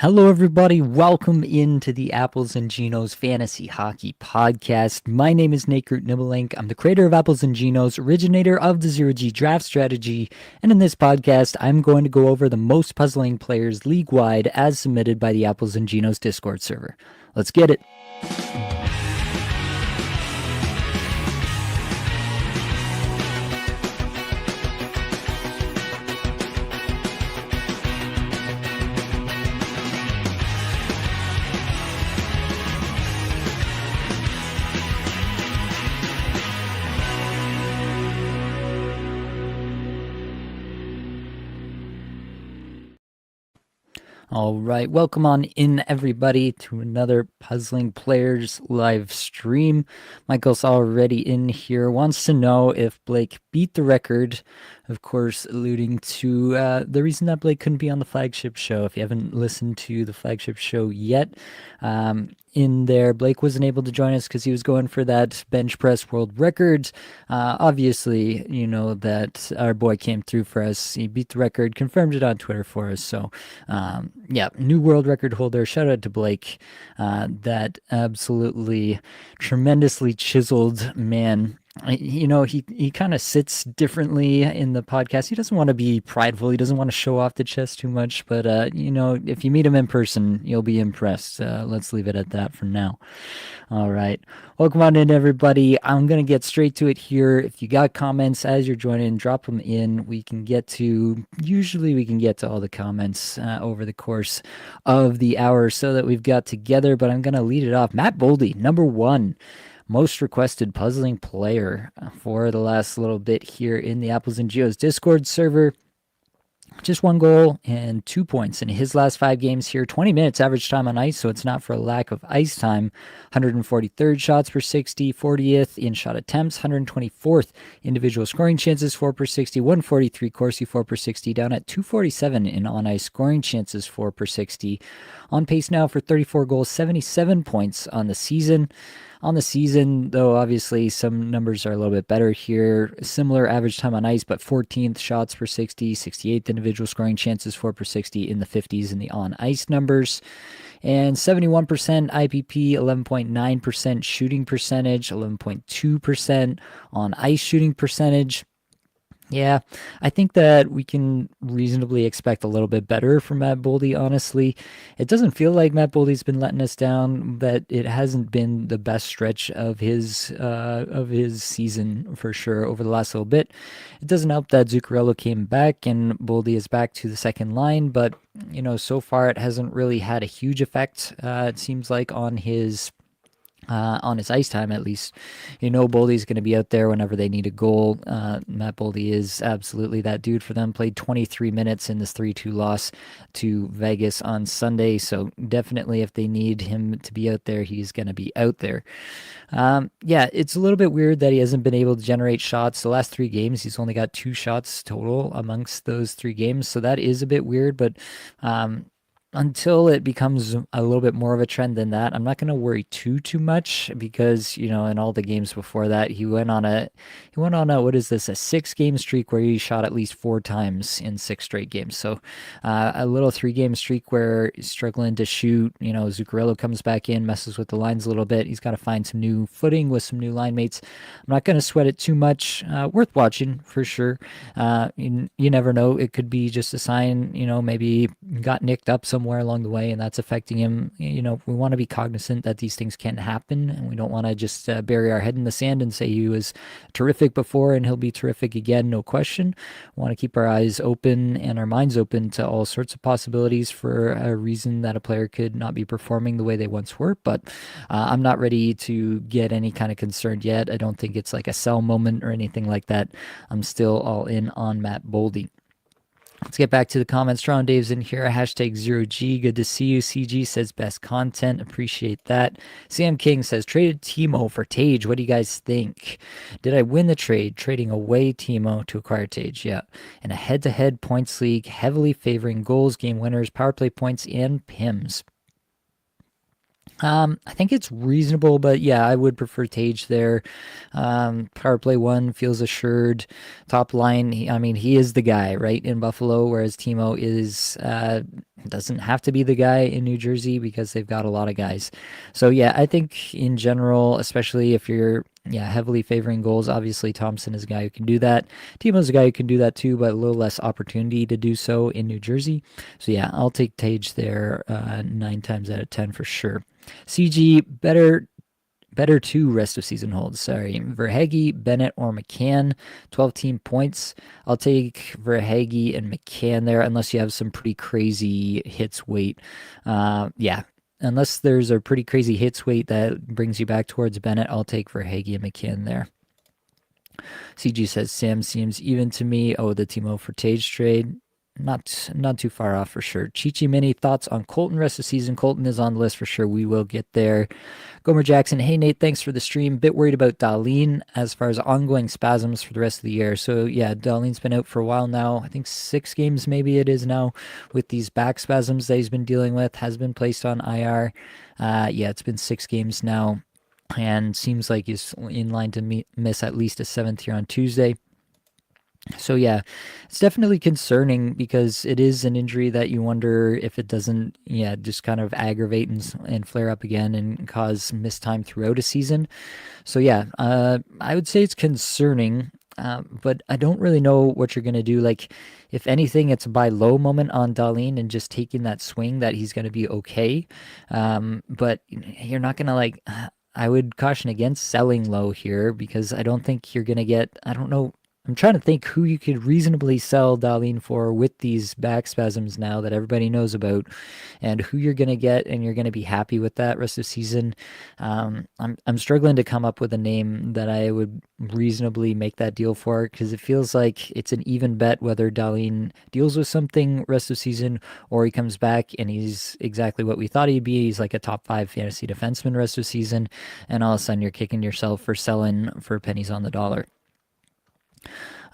Hello, everybody. Welcome into the Apples and Genos Fantasy Hockey Podcast. My name is Nate Groot Nibelink. I'm the creator of Apples and Genos, originator of the Zero G draft strategy. And in this podcast, I'm going to go over the most puzzling players league wide as submitted by the Apples and Genos Discord server. Let's get it. All right, welcome on in, everybody, to another Puzzling Players live stream. Michael's already in here, wants to know if Blake beat the record, of course, alluding to the reason that Blake couldn't be on the flagship show. If you haven't listened to the flagship show yet, in there, Blake wasn't able to join us because he was going for that bench press world record. Obviously, you know that our boy came through for us. He beat the record, confirmed it on Twitter for us. So, yeah, new world record holder. Shout out to Blake. That absolutely tremendously chiseled man. He kind of sits differently in the podcast. He doesn't want to be prideful. He doesn't want to show off the chest too much. But, if you meet him in person, you'll be impressed. Let's leave it at that for now. All right. Welcome on in, everybody. I'm going to get straight to it here. If you got comments as you're joining, drop them in. Usually we can get to all the comments over the course of the hour so that we've got together. But I'm going to lead it off. Matt Boldy, number one. Most requested puzzling player for the last little bit here in the Apples and Geos Discord server. Just 1 goal and 2 points in his last 5 games here. 20 minutes average time on ice, so it's not for a lack of ice time. 143rd shots per 60, 40th in shot attempts, 124th individual scoring chances, 4 per 60, 143 Corsi, 4 per 60, down at 247 in on-ice scoring chances, 4 per 60. On pace now for 34 goals, 77 points on the season. On the season, though, obviously some numbers are a little bit better here. Similar average time on ice, but 14th shots per 60, 68th individual scoring chances, 4 per 60 in the 50s in the on-ice numbers. And 71% IPP, 11.9% shooting percentage, 11.2% on ice shooting percentage. Yeah, I think that we can reasonably expect a little bit better from Matt Boldy, honestly. It doesn't feel like Matt Boldy's been letting us down, but it hasn't been the best stretch of his season for sure over the last little bit. It doesn't help that Zuccarello came back and Boldy is back to the second line, but so far it hasn't really had a huge effect, it seems like, on his ice time, at least. Boldy's going to be out there whenever they need a goal. Matt Boldy is absolutely that dude for them. Played 23 minutes in this 3-2 loss to Vegas on Sunday, so definitely if they need him to be out there, he's going to be out there. Yeah, it's a little bit weird that he hasn't been able to generate shots. The last 3 games, he's only got 2 shots total amongst those 3 games, so that is a bit weird, but until it becomes a little bit more of a trend than that, I'm not going to worry too much because, in all the games before that, he went on a what is this, a 6-game streak where he shot at least 4 times in 6 straight games. So a little 3-game streak where he's struggling to shoot. Zuccarello comes back in, messes with the lines a little bit. He's got to find some new footing with some new line mates. I'm not going to sweat it too much. Worth watching for sure. You never know. It could be just a sign, maybe got nicked up somewhere along the way and that's affecting him. We want to be cognizant that these things can happen and we don't want to just bury our head in the sand and say he was terrific before and he'll be terrific again, no question. We want to keep our eyes open and our minds open to all sorts of possibilities for a reason that a player could not be performing the way they once were, but I'm not ready to get any kind of concerned yet. I don't think it's like a sell moment or anything like that. I'm still all in on Matt Boldy. Let's get back to the comments. Toronto Dave's in here. Hashtag 0G. Good to see you. CG says best content. Appreciate that. Sam King says traded Timo for Tage. What do you guys think? Did I win the trade? Trading away Timo to acquire Tage. Yeah. In a head-to-head points league, heavily favoring goals, game winners, power play points, and PIMs. I think it's reasonable, but yeah, I would prefer Tage there. Power play one feels assured. Top line, I mean, he is the guy, right, in Buffalo, whereas Timo is doesn't have to be the guy in New Jersey because they've got a lot of guys. So yeah, I think in general, especially if you're heavily favoring goals, obviously Thompson is a guy who can do that. Timo's a guy who can do that too, but a little less opportunity to do so in New Jersey. So yeah, I'll take Tage there 9 times out of 10 for sure. CG better two rest of season holds. Sorry, Verhage, Bennett, or McCann. 12 team points. I'll take Verhage and McCann there, unless you have some pretty crazy hits weight. Yeah, unless there's a pretty crazy hits weight that brings you back towards Bennett, I'll take Verhage and McCann there. CG says Sam seems even to me. Oh, the Timo for Tage trade. Not too far off for sure. Chichi Mini, thoughts on Colton rest of season? Colton is on the list for sure. We will get there. Gomer Jackson, hey Nate, thanks for the stream. Bit worried about Darlene as far as ongoing spasms for the rest of the year. So yeah, Darlene's been out for a while now. I think 6 games maybe it is now with these back spasms that he's been dealing with. Has been placed on IR. Yeah, it's been 6 games now, and seems like he's in line to miss at least a seventh here on Tuesday. So yeah, it's definitely concerning because it is an injury that you wonder if it doesn't, just kind of aggravate and flare up again and cause missed time throughout a season. So yeah, I would say it's concerning, but I don't really know what you're gonna do. Like, if anything, it's a buy low moment on Darlene and just taking that swing that he's gonna be okay. But you're not gonna like. I would caution against selling low here because I don't think you're gonna get. I don't know. I'm trying to think who you could reasonably sell Darlene for with these back spasms now that everybody knows about, and who you're going to get, and you're going to be happy with that rest of the season. I'm struggling to come up with a name that I would reasonably make that deal for because it feels like it's an even bet whether Darlene deals with something rest of the season or he comes back and he's exactly what we thought he'd be. He's like a top 5 fantasy defenseman rest of the season, and all of a sudden you're kicking yourself for selling for pennies on the dollar.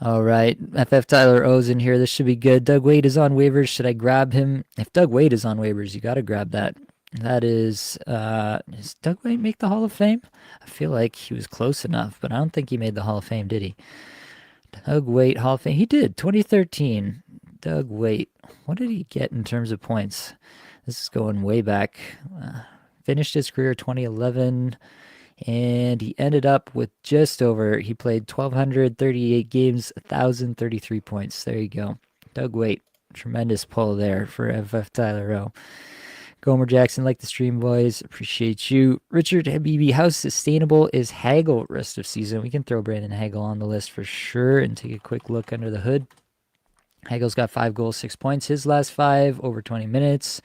All right. FF Tyler O's in here. This should be good. Doug Wade is on waivers. Should I grab him? If Doug Wade is on waivers, you got to grab that. That is does Doug Wade make the Hall of Fame? I feel like he was close enough, but I don't think he made the Hall of Fame, did he? Doug Wade, Hall of Fame. He did. 2013. Doug Wade. What did he get in terms of points? This is going way back. Finished his career 2011. And he ended up with just over, he played 1,238 games, 1,033 points. There you go. Doug Wade, tremendous pull there for FF Tyler O. Gomer Jackson, like the stream, boys. Appreciate you. Richard Habibi, how sustainable is Hagel rest of season? We can throw Brandon Hagel on the list for sure and take a quick look under the hood. Hagel's got 5 goals, 6 points. His last 5, over 20 minutes.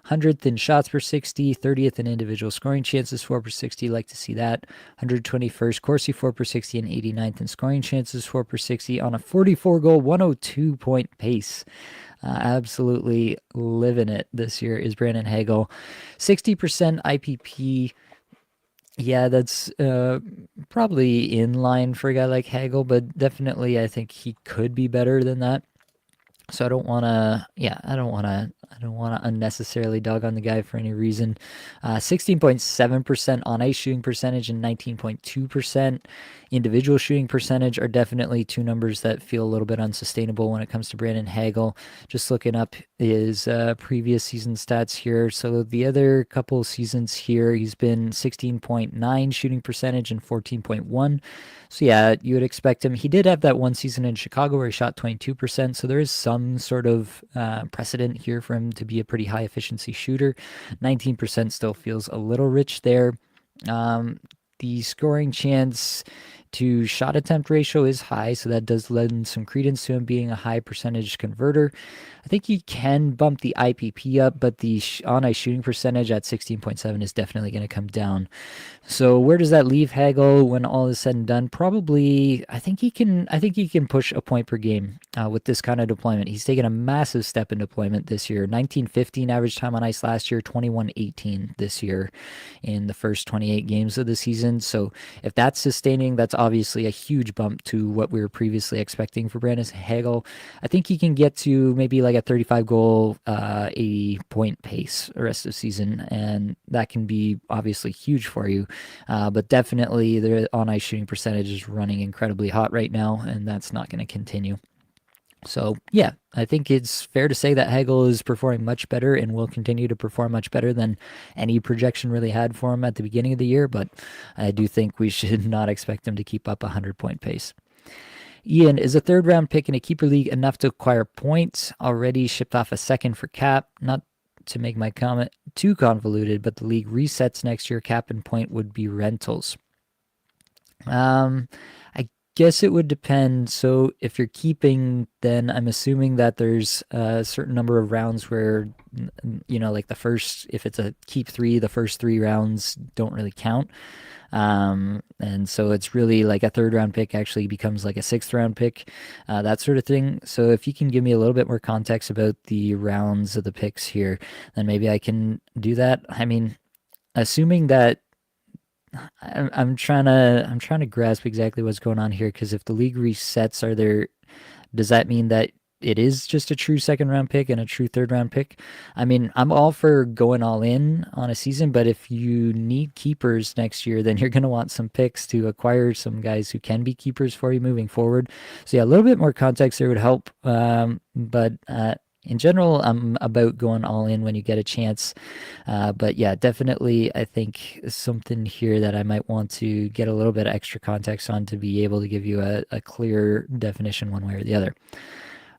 100th in shots per 60, 30th in individual scoring chances, 4 per 60. Like to see that. 121st Corsi, 4 per 60, and 89th in scoring chances, 4 per 60 on a 44 goal, 102 point pace. Absolutely living it this year is Brandon Hagel. 60% IPP. Yeah, that's probably in line for a guy like Hagel, but definitely I think he could be better than that. So I don't want to unnecessarily dog on the guy for any reason. 16.7% on ice shooting percentage and 19.2% individual shooting percentage are definitely two numbers that feel a little bit unsustainable when it comes to Brandon Hagel. Just looking up his previous season stats here. So the other couple seasons here, he's been 16.9 shooting percentage and 14.1. So yeah, you would expect him. He did have that one season in Chicago where he shot 22%. So there is some sort of precedent here for him to be a pretty high efficiency shooter. 19% still feels a little rich there. The scoring chance to shot attempt ratio is high, so that does lend some credence to him being a high percentage converter. I think he can bump the IPP up, but the on-ice shooting percentage at 16.7 is definitely going to come down. So where does that leave Hagel when all is said and done? Probably, I think he can push a point per game with this kind of deployment. He's taken a massive step in deployment this year. 19-15 average time on ice last year, 21-18 this year in the first 28 games of the season. So if that's sustaining, that's obviously a huge bump to what we were previously expecting for Brandon Hagel. I think he can get to maybe like a 35 goal, 80 point pace the rest of the season, and that can be obviously huge for you. But definitely, the on ice shooting percentage is running incredibly hot right now, and that's not going to continue. So, yeah, I think it's fair to say that Hagel is performing much better and will continue to perform much better than any projection really had for him at the beginning of the year. But I do think we should not expect him to keep up a 100-point pace. Ian, is a third round pick in a keeper league enough to acquire points? Already shipped off a second for Cap. Not to make my comment too convoluted, but the league resets next year. Cap and point would be rentals. I guess it would depend. So if you're keeping, then I'm assuming that there's a certain number of rounds where, like the first, if it's a keep three, the first 3 rounds don't really count. And so it's really like a third round pick actually becomes like a sixth round pick, that sort of thing. So if you can give me a little bit more context about the rounds of the picks here, then maybe I can do that. I mean, assuming that I'm trying to grasp exactly what's going on here, because if the league resets, does that mean that it is just a true second round pick and a true third round pick? I mean, I'm all for going all in on a season, but if you need keepers next year, then you're going to want some picks to acquire some guys who can be keepers for you moving forward. So yeah, a little bit more context there would help. But in general, I'm about going all in when you get a chance. But yeah, definitely, I think something here that I might want to get a little bit of extra context on to be able to give you a clear definition one way or the other.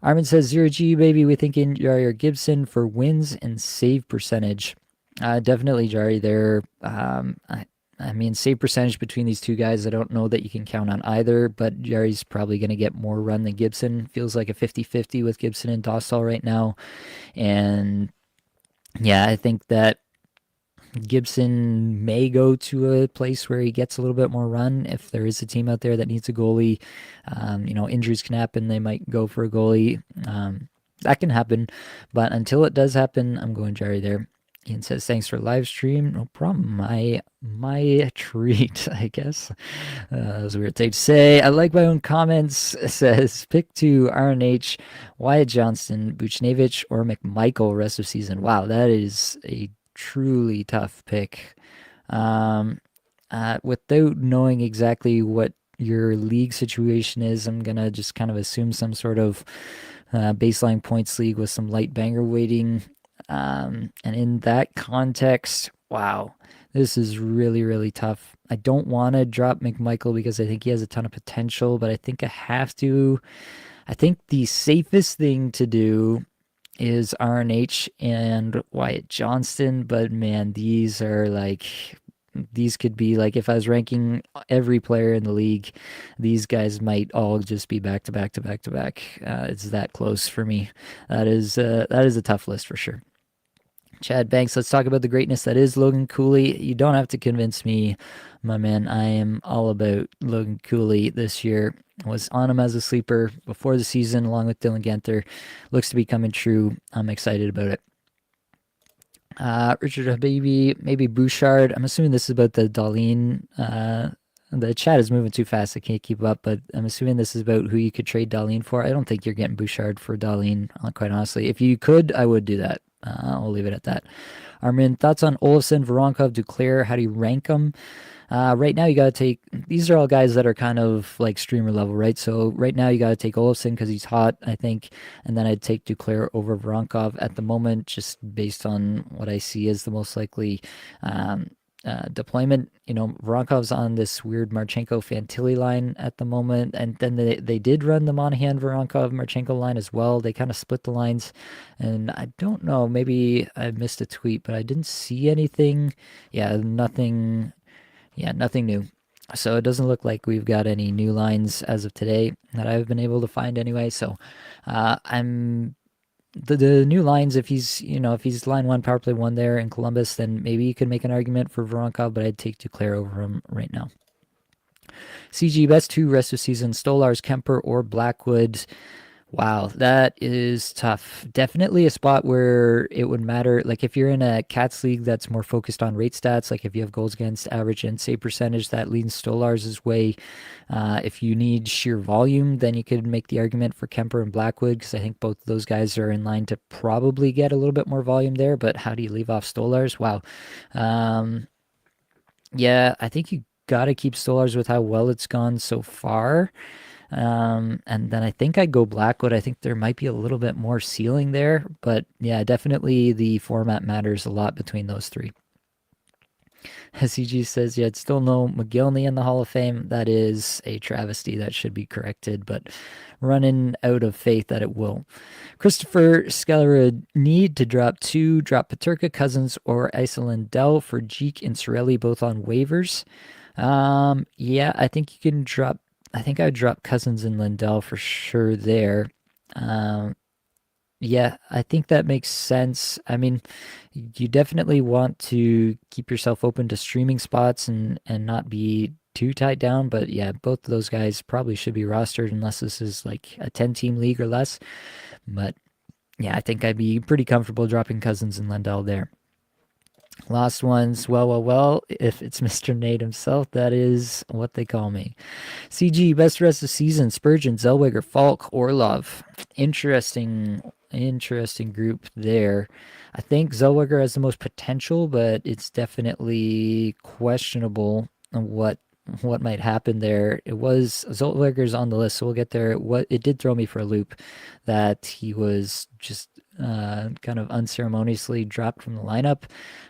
Armin says 0G, baby. We thinking Jari or Gibson for wins and save percentage. Definitely Jari there. I mean, save percentage between these two guys, I don't know that you can count on either, but Jari's probably going to get more run than Gibson. Feels like a 50-50 with Gibson and Dostal right now. And yeah, I think that Gibson may go to a place where he gets a little bit more run. If there is a team out there that needs a goalie, injuries can happen. They might go for a goalie. That can happen. But until it does happen, I'm going Jari there. Ian says, thanks for live stream. No problem. My treat, I guess. That was a weird thing to say. I like my own comments. It says, pick 2, RNH, Wyatt Johnston, Buchnevich, or McMichael rest of season. Wow, that is a truly tough pick. Without knowing exactly what your league situation is, I'm going to just kind of assume some sort of baseline points league with some light banger weighting. And in that context, wow, this is really, really tough. I don't want to drop McMichael because I think he has a ton of potential, but I think I have to. I think the safest thing to do is RNH and Wyatt Johnston, but man, these could be like, if I was ranking every player in the league, these guys might all just be back to back to back to back. It's that close for me. That is a tough list for sure. Chad Banks, let's talk about the greatness that is Logan Cooley. You don't have to convince me, my man. I am all about Logan Cooley this year. Was on him as a sleeper before the season, along with Dylan Ganther. Looks to be coming true. I'm excited about it. Richard Habibi, maybe Bouchard. I'm assuming this is about the Darlene. The chat is moving too fast. I can't keep up, but I'm assuming this is about who you could trade Darlene for. I don't think you're getting Bouchard for Darlene, quite honestly. If you could, I would do that. I'll leave it at that. Armin, thoughts on Olofsson, Voronkov, Duclair? How do you rank them? Right now, you got to take, these are all guys that are kind of like streamer level, right? So right now, you got to take Olofsson because he's hot, I think. And then I'd take Duclair over Voronkov at the moment, just based on what I see as the most likely deployment. Voronkov's on this weird Marchenko Fantilli line at the moment, and then they did run the Monahan Voronkov Marchenko line as well. They kind of split the lines, and I don't know, maybe I missed a tweet, but I didn't see anything. Nothing new. So it doesn't look like we've got any new lines as of today that I've been able to find anyway. So I'm the new lines, if he's line 1, power play 1 there in Columbus, then maybe you could make an argument for Voronkov, but I'd take Duclair over him right now. CG, best 2 rest of season, Stolars, Kemper, or Blackwood. Wow, that is tough. Definitely a spot where it would matter. Like if you're in a Cats league that's more focused on rate stats, like if you have goals against average and save percentage, that leans Stolar's way. If you need sheer volume, then you could make the argument for Kemper and Blackwood because I think both of those guys are in line to probably get a little bit more volume there. But how do you leave off Stolar's? Wow. Um, yeah, I think you got to keep Stolar's with how well it's gone so far. And then I think I'd go Blackwood. I think there might be a little bit more ceiling there, but yeah, definitely the format matters a lot between those three. SCG says, yeah, it's still no McGillney in the Hall of Fame. That is a travesty that should be corrected, but running out of faith that it will. Christopher Skeller need to drop two, drop Paterka, Cousins, or Isa Lindell for Jeek and Sorelli, both on waivers. Yeah, I think you can drop. I think I would drop Cousins and Lindell for sure there. Um, yeah, I think that makes sense. I mean, you definitely want to keep yourself open to streaming spots and not be too tied down. But yeah, both of those guys probably should be rostered unless this is like a 10-team league or less. But yeah, I think I'd be pretty comfortable dropping Cousins and Lindell there. Last ones, well, if it's Mr. Nate himself, that is what they call me. CG, best rest of season, Spurgeon, Zellweger, Falk, Orlov. Interesting group there. I think Zellweger has the most potential, but it's definitely questionable what might happen there. It was Zellweger's on the list, so we'll get there. What it did throw me for a loop that he was just kind of unceremoniously dropped from the lineup.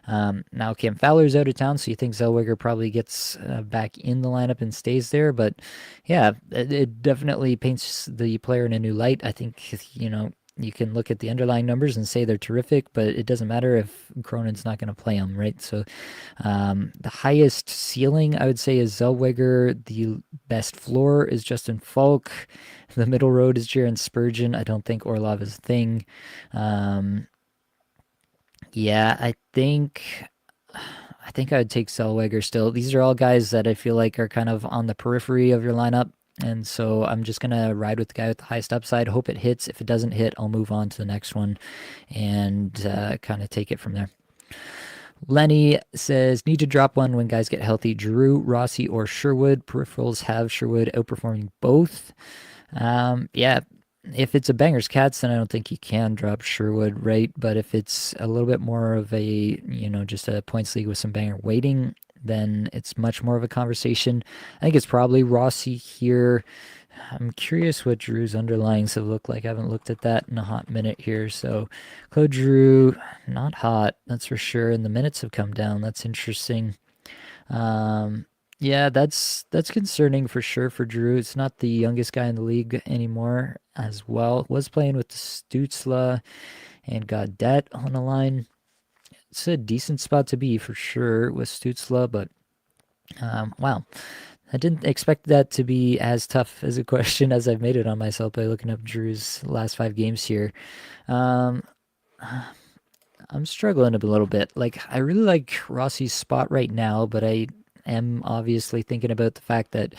Now Cam Fowler's out of town, so you think Zellweger probably gets back in the lineup and stays there. But yeah, it definitely paints the player in a new light. I think, you can look at the underlying numbers and say they're terrific, but it doesn't matter if Cronin's not going to play them, right? So the highest ceiling, I would say, is Zellweger. The best floor is Justin Falk. The middle road is Jaron Spurgeon. I don't think Orlov is a thing. Um, yeah, I think I would take Zellweger still. These are all guys that I feel like are kind of on the periphery of your lineup. And so I'm just going to ride with the guy with the highest upside, hope it hits. If it doesn't hit, I'll move on to the next one and kind of take it from there. Lenny says, need to drop one when guys get healthy. Drew, Rossi, or Sherwood. Peripherals have Sherwood outperforming both. Yeah, if it's a bangers Cats, then I don't think you can drop Sherwood, right? But if it's a little bit more of a, just a points league with some banger weighting, then it's much more of a conversation. I think it's probably Rossi here. I'm curious what Drew's underlyings have looked like. I haven't looked at that in a hot minute here. So, Claude Drew, not hot, that's for sure. And the minutes have come down. That's interesting. Um, yeah, that's concerning for sure for Drew. It's not the youngest guy in the league anymore as well. Was playing with Stutzla and got debt on the line. It's a decent spot to be for sure with Stutzla, but wow. I didn't expect that to be as tough as a question as I've made it on myself by looking up Drew's last 5 games here. Um, I'm struggling a little bit. Like, I really like Rossi's spot right now, but I am obviously thinking about the fact that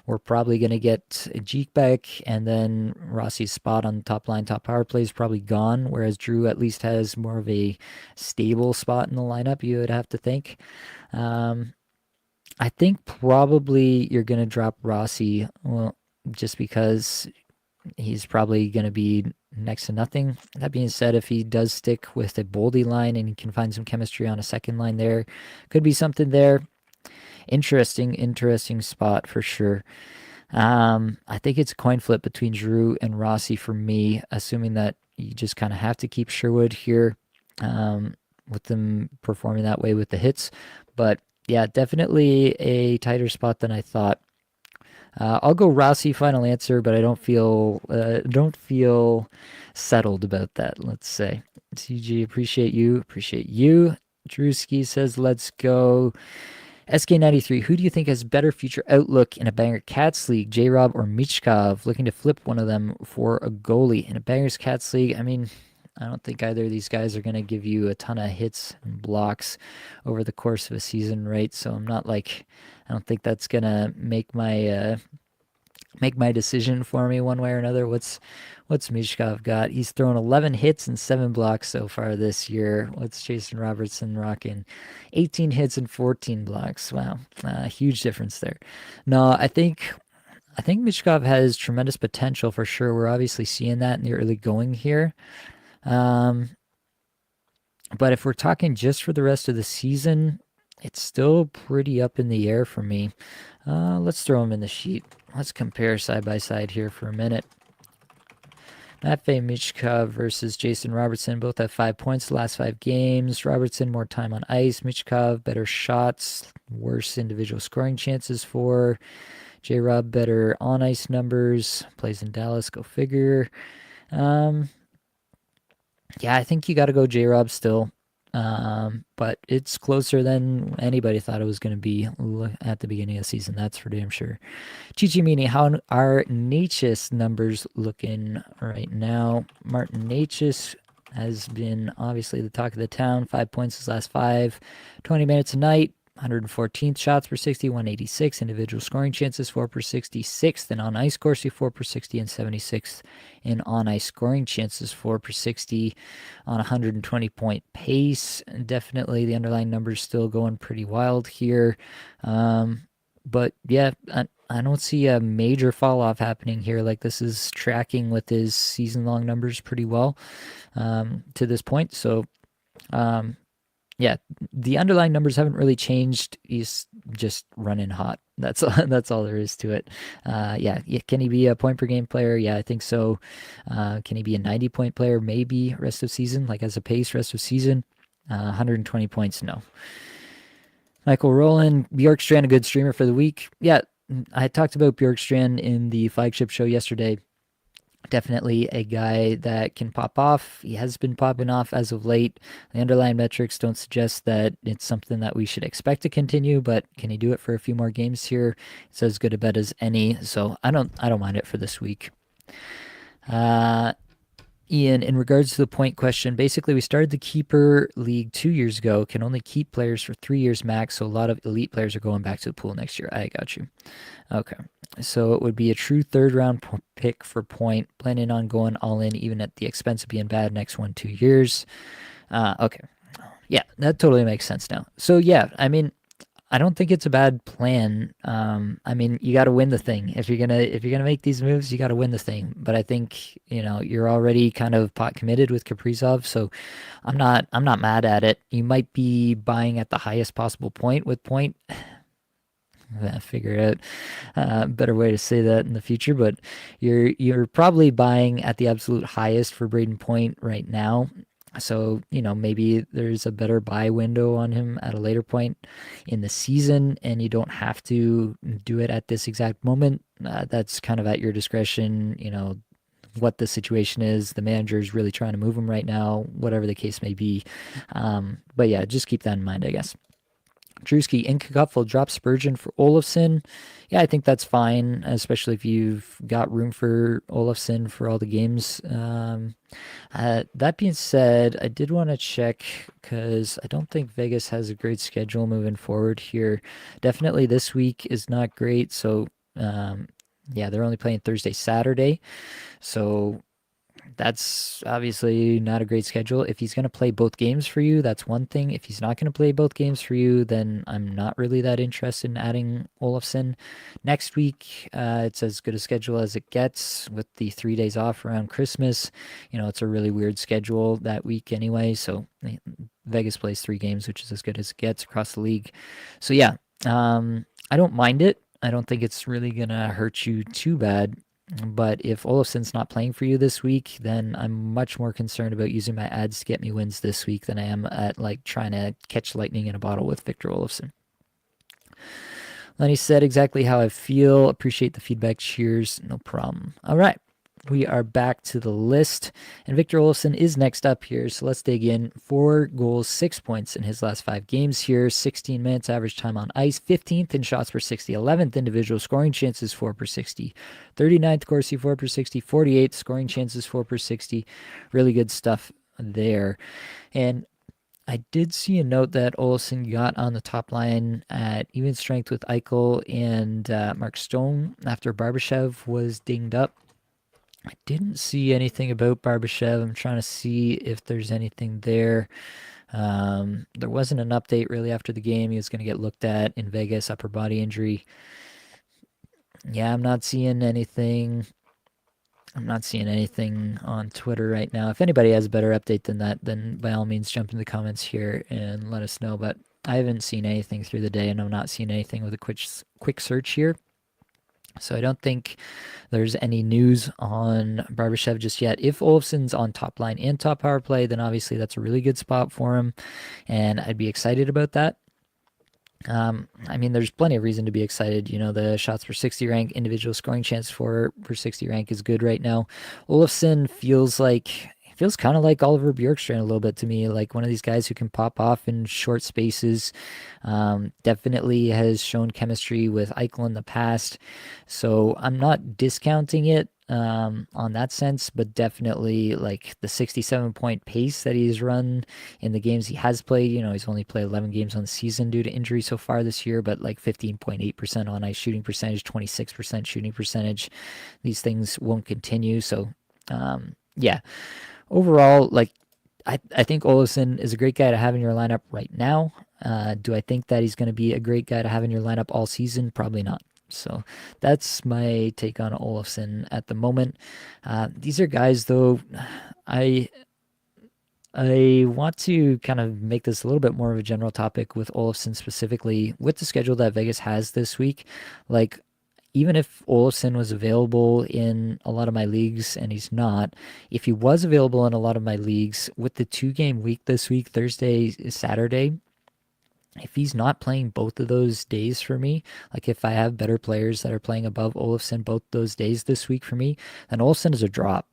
we're probably going to get a Jeek back, and then Rossi's spot on the top line, top power play is probably gone, whereas Drew at least has more of a stable spot in the lineup, you would have to think. Um, I think probably you're going to drop Rossi, well, just because he's probably going to be next to nothing. That being said, if he does stick with a Boldy line and he can find some chemistry on a second line there, could be something there. Interesting spot for sure. I think it's a coin flip between Drew and Rossi for me, assuming that you just kind of have to keep Sherwood here with them performing that way with the hits. But yeah, definitely a tighter spot than I thought. I'll go Rossi final answer, but I don't feel settled about that. Let's say CG, appreciate you. Drewski says, let's go. SK93, who do you think has better future outlook in a banger Cats league, J-Rob or Michkov? Looking to flip one of them for a goalie in a bangers Cats league. I mean, I don't think either of these guys are going to give you a ton of hits and blocks over the course of a season, right? So I don't think that's going to make make my decision for me one way or another. What's Mishkov got? He's thrown 11 hits and 7 blocks so far this year. What's Jason Robertson rocking? 18 hits and 14 blocks. Wow, huge difference there. No, I think Mishkov has tremendous potential for sure. We're obviously seeing that in the early going here. Um, but if we're talking just for the rest of the season, it's still pretty up in the air for me. Let's throw him in the sheet. Let's compare side by side here for a minute. Matvey Michkov versus Jason Robertson. Both have 5 points the last 5 games. Robertson, more time on ice. Michkov, better shots, worse individual scoring chances for. J-Rob, better on ice numbers. Plays in Dallas, go figure. Yeah, I think you got to go J-Rob still. But it's closer than anybody thought it was going to be at the beginning of the season. That's for damn sure. Chichimini, how are Natchez numbers looking right now? Martin Natchez has been obviously the talk of the town. 5 points his last 5. 20 minutes a night. 114th shots per 60, 186 individual scoring chances, 4 per 60, 6th in on ice Corsi, 4 per 60, and 76th in on ice scoring chances, 4 per 60 on 120 point pace. And definitely the underlying numbers still going pretty wild here. But yeah, I don't see a major fall off happening here. Like this is tracking with his season long numbers pretty well to this point. So, yeah, the underlying numbers haven't really changed. He's just running hot. That's that's all there is to it. Yeah, can he be a point per game player? Yeah, I think so. Can he be a 90-point player? Maybe rest of season, like as a pace rest of season. 120 points, no. Michael Rowland, Bjorkstrand, a good streamer for the week. Yeah, I talked about Bjorkstrand in the flagship show yesterday. Definitely a guy that can pop off. He has been popping off as of late. The underlying metrics don't suggest that it's something that we should expect to continue, but can he do it for a few more games here? It's as good a bet as any, so I don't mind it for this week. Ian, in regards to the point question, basically we started the keeper league 2 years ago. Can only keep players for 3 years max, so a lot of elite players are going back to the pool next year. I got you. Okay. So it would be a true third round pick for point, planning on going all in even at the expense of being bad next 1-2 years. Okay. Yeah, that totally makes sense now. So yeah, I mean, I don't think it's a bad plan. I mean, you got to win the thing. If you're gonna make these moves, you got to win the thing. But I think you're already kind of pot committed with Kaprizov, so I'm not mad at it. You might be buying at the highest possible point with point. Figure out a better way to say that in the future, but you're probably buying at the absolute highest for Braden Point right now. So, maybe there's a better buy window on him at a later point in the season, and you don't have to do it at this exact moment. That's kind of at your discretion, what the situation is. The manager is really trying to move him right now, whatever the case may be. But yeah, just keep that in mind, I guess. Drewski, Inkakup drop Spurgeon for Olofsson. Yeah, I think that's fine, especially if you've got room for Olofsson for all the games. That being said, I did want to check because I don't think Vegas has a great schedule moving forward here. Definitely this week is not great. So, yeah, they're only playing Thursday, Saturday. So that's obviously not a great schedule. If he's going to play both games for you, that's one thing. If he's not going to play both games for you, then I'm not really that interested in adding Olofsson. Next week, it's as good a schedule as it gets with the 3 days off around Christmas. It's a really weird schedule that week anyway. So Vegas plays 3 games, which is as good as it gets across the league. So yeah, I don't mind it. I don't think it's really going to hurt you too bad. But if Olofsson's not playing for you this week, then I'm much more concerned about using my ads to get me wins this week than I am at trying to catch lightning in a bottle with Victor Olofsson. Lenny said exactly how I feel. Appreciate the feedback. Cheers. No problem. All right. We are back to the list, and Victor Olofsson is next up here. So let's dig in. 4 goals, 6 points in his last 5 games here. 16 minutes average time on ice. 15th in shots per 60. 11th individual scoring chances, 4 per 60. 39th Corsi, 4 per 60. 48th scoring chances, 4 per 60. Really good stuff there. And I did see a note that Olsen got on the top line at even strength with Eichel and Mark Stone after Barbashev was dinged up. I didn't see anything about Barbashev. I'm trying to see if there's anything there. There wasn't an update really after the game. He was going to get looked at in Vegas, upper body injury. Yeah, I'm not seeing anything. I'm not seeing anything on Twitter right now. If anybody has a better update than that, then by all means jump in the comments here and let us know. But I haven't seen anything through the day, and I'm not seeing anything with a quick search here. So I don't think there's any news on Barbashev just yet. If Olofsson's on top line and top power play, then obviously that's a really good spot for him, and I'd be excited about that. I mean, there's plenty of reason to be excited. You know, the shots per 60 rank, individual scoring chance for per 60 rank is good right now. Olofsson feels kind of like Oliver Bjorkstrand a little bit to me, like one of these guys who can pop off in short spaces. Definitely has shown chemistry with Eichel in the past, so I'm not discounting it on that sense, but definitely like the 67-point pace that he's run in the games he has played. You know, he's only played 11 games on the season due to injury so far this year, but like 15.8% on ice shooting percentage, 26% shooting percentage. These things won't continue. So, yeah, overall, like, I think Olofsson is a great guy to have in your lineup right now. Do I think that he's going to be a great guy to have in your lineup all season? Probably not. So that's my take on Olofsson at the moment. These are guys, though, I I want to kind of make this a little bit more of a general topic with Olofsson specifically with the schedule that Vegas has this week. Like, even if Olofsson was available in a lot of my leagues and he's not, if he was available in a lot of my leagues with the 2 game week this week, Thursday, Saturday, if he's not playing both of those days for me, like if I have better players that are playing above Olofsson both those days this week for me, then Olofsson is a drop.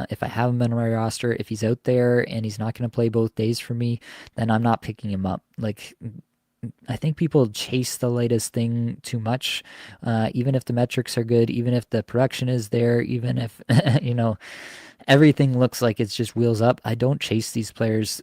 If I have him on my roster, if he's out there and he's not going to play both days for me, then I'm not picking him up. Like, I think people chase the latest thing too much. Even if the metrics are good, even if the production is there, even if, you know, everything looks like it's just wheels up. I don't chase these players.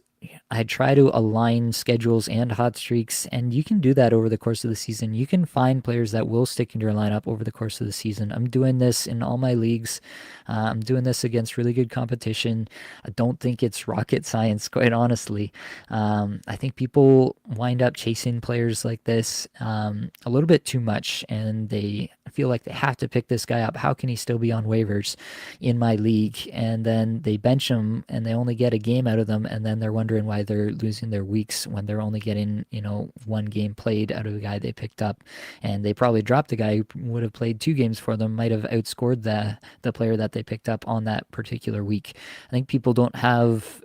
I try to align schedules and hot streaks, and you can do that over the course of the season. You can find players that will stick in your lineup over the course of the season. I'm doing this in all my leagues. I'm doing this against really good competition. I don't think it's rocket science, quite honestly. I think people wind up chasing players like this a little bit too much, and they feel like they have to pick this guy up. How can he still be on waivers in my league? And then they bench him, and they only get a game out of them, and then they're wondering why they're losing their weeks when they're only getting, you know, 1 game played out of a guy they picked up, and they probably dropped the guy who would have played 2 games for them, might have outscored the player that they picked up on that particular week. I think people don't have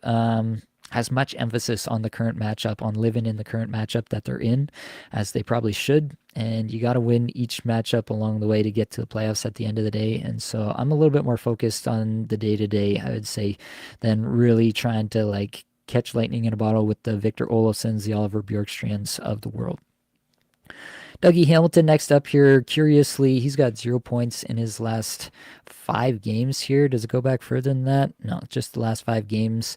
as much emphasis on the current matchup, on living in the current matchup that they're in, as they probably should. And you got to win each matchup along the way to get to the playoffs at the end of the day. And so I'm a little bit more focused on the day to day, I would say, than really trying to like catch lightning in a bottle with the Victor Olofssons, the Oliver Bjorkstrands of the world. Dougie Hamilton next up here. Curiously, he's got 0 points in his last 5 games here. Does it go back further than that? No, just the last 5 games.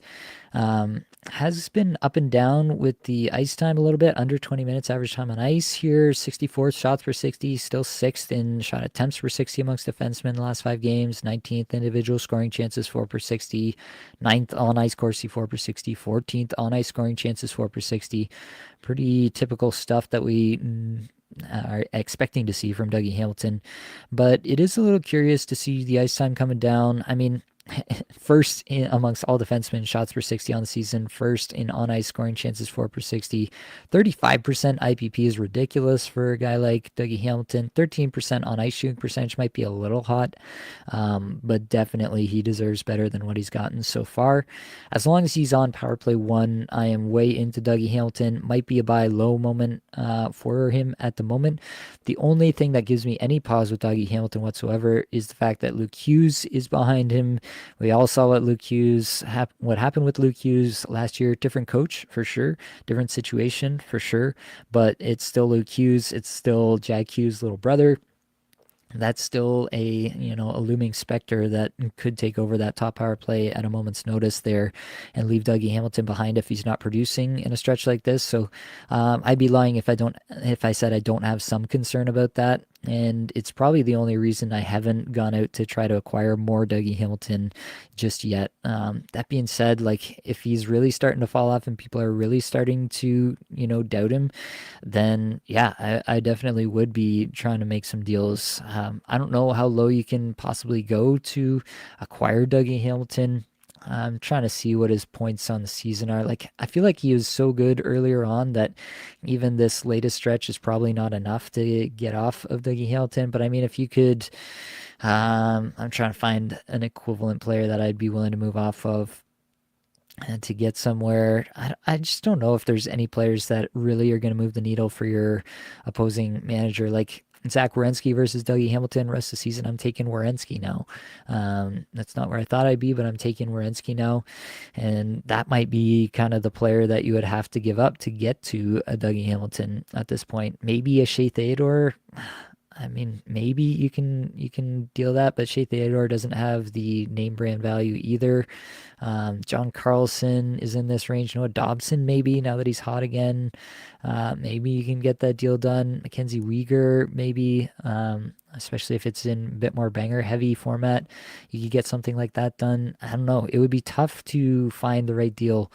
Has been up and down with the ice time a little bit, under 20 minutes average time on ice here. 64 shots per 60, still 6th in shot attempts per 60 amongst defensemen in the last 5 games. 19th individual scoring chances, 4 per 60. 9th on ice Corsi, 4 per 60. 14th on ice scoring chances, 4 per 60. Pretty typical stuff that we are expecting to see from Dougie Hamilton. But it is a little curious to see the ice time coming down. I mean, first amongst all defensemen, shots per 60 on the season, first in on ice scoring chances, 4 per 60. 35% IPP is ridiculous for a guy like Dougie Hamilton. 13% on ice shooting percentage might be a little hot, but definitely he deserves better than what he's gotten so far. As long as he's on power play 1, I am way into Dougie Hamilton. Might be a buy low moment for him at the moment. The only thing that gives me any pause with Dougie Hamilton whatsoever is the fact that Luke Hughes is behind him. We all saw what what happened with Luke Hughes last year. Different coach for sure, different situation for sure, but it's still Luke Hughes. It's still Jack Hughes' little brother. that's still a looming specter that could take over that top power play at a moment's notice there and leave Dougie Hamilton behind if he's not producing in a stretch like this. So I'd be lying if I said I don't have some concern about that. And it's probably the only reason I haven't gone out to try to acquire more Dougie Hamilton just yet. That being said, like if he's really starting to fall off and people are really starting to, doubt him, then yeah, I definitely would be trying to make some deals. I don't know how low you can possibly go to acquire Dougie Hamilton. I'm trying to see what his points on the season are. Like, I feel like he was so good earlier on that even this latest stretch is probably not enough to get off of Dougie Hamilton. But I mean, if you could, I'm trying to find an equivalent player that I'd be willing to move off of and to get somewhere. I just don't know if there's any players that really are going to move the needle for your opposing manager. Like Zach Werenski versus Dougie Hamilton rest of the season, I'm taking Werenski now. That's not where I thought I'd be, but I'm taking Werenski now. And that might be kind of the player that you would have to give up to get to a Dougie Hamilton at this point. Maybe a Shea Theodore. I mean, maybe you can deal that, but Shea Theodore doesn't have the name brand value either. John Carlson is in this range. Noah Dobson, maybe now that he's hot again. Maybe you can get that deal done. Mackenzie Weegar, maybe, especially if it's in a bit more banger heavy format. You could get something like that done. I don't know. It would be tough to find the right deal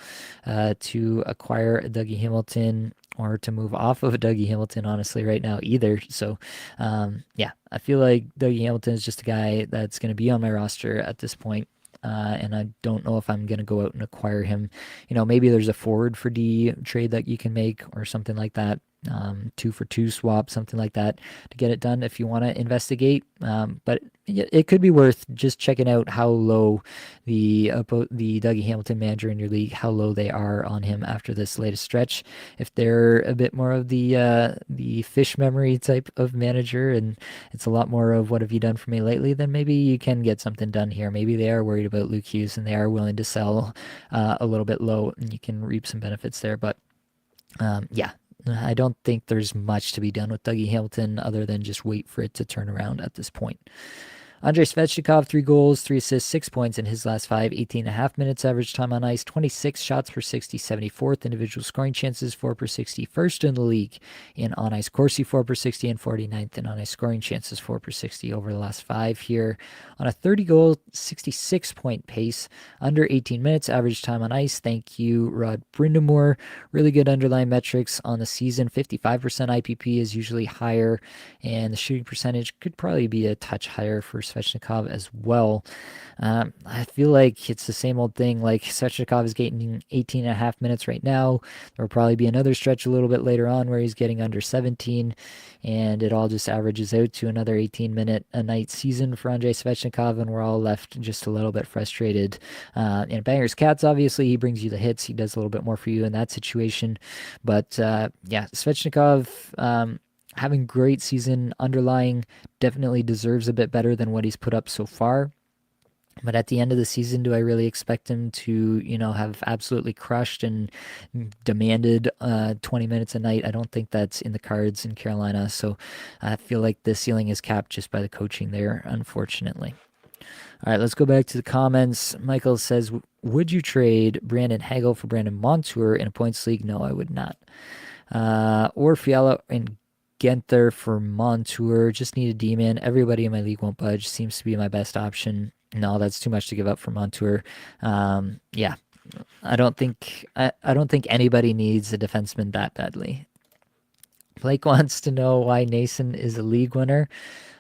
to acquire a Dougie Hamilton or to move off of a Dougie Hamilton, honestly, right now either. So, yeah, I feel like Dougie Hamilton is just a guy that's going to be on my roster at this point. And I don't know if I'm going to go out and acquire him. Maybe there's a forward for D trade that you can make or something like that. 2-for-2 swap, something like that to get it done if you want to investigate. But it could be worth just checking out how low the Dougie Hamilton manager in your league, how low they are on him after this latest stretch. If they're a bit more of the fish memory type of manager, and it's a lot more of what have you done for me lately, then maybe you can get something done here. Maybe they are worried about Luke Hughes and they are willing to sell a little bit low, and you can reap some benefits there. But yeah, I don't think there's much to be done with Dougie Hamilton other than just wait for it to turn around at this point. Andrei Svechnikov, 3 goals, 3 assists, 6 points in his last 18.5 minutes average time on ice, 26 shots per 60, 74th individual scoring chances, 4 per 60, first in the league in on ice Corsi, 4 per 60, and 49th in on ice scoring chances, 4 per 60 over the last 5 here. On a 30 goal, 66 point pace, under 18 minutes average time on ice. Thank you, Rod Brindamore. Really good underlying metrics on the season. 55% IPP is usually higher, and the shooting percentage could probably be a touch higher for Svechnikov as well. I feel like it's the same old thing. Like Svechnikov is getting 18.5 minutes right now. There will probably be another stretch a little bit later on where he's getting under 17, and it all just averages out to another 18-minute a night season for Andrei Svechnikov, and we're all left just a little bit frustrated. And Bangers Cats, obviously, he brings you the hits. He does a little bit more for you in that situation. But yeah, Svechnikov, having great season underlying, definitely deserves a bit better than what he's put up so far. But at the end of the season, do I really expect him to, have absolutely crushed and demanded 20 minutes a night? I don't think that's in the cards in Carolina. So I feel like the ceiling is capped just by the coaching there, unfortunately. All right, let's go back to the comments. Michael says, would you trade Brandon Hagel for Brandon Montour in a points league? No, I would not. Or Fiala and Genther for Montour. Just need a D-man. Everybody in my league won't budge. Seems to be my best option. No, that's too much to give up for Montour. Yeah, I don't think anybody needs a defenseman that badly. Blake wants to know why Nason is a league winner.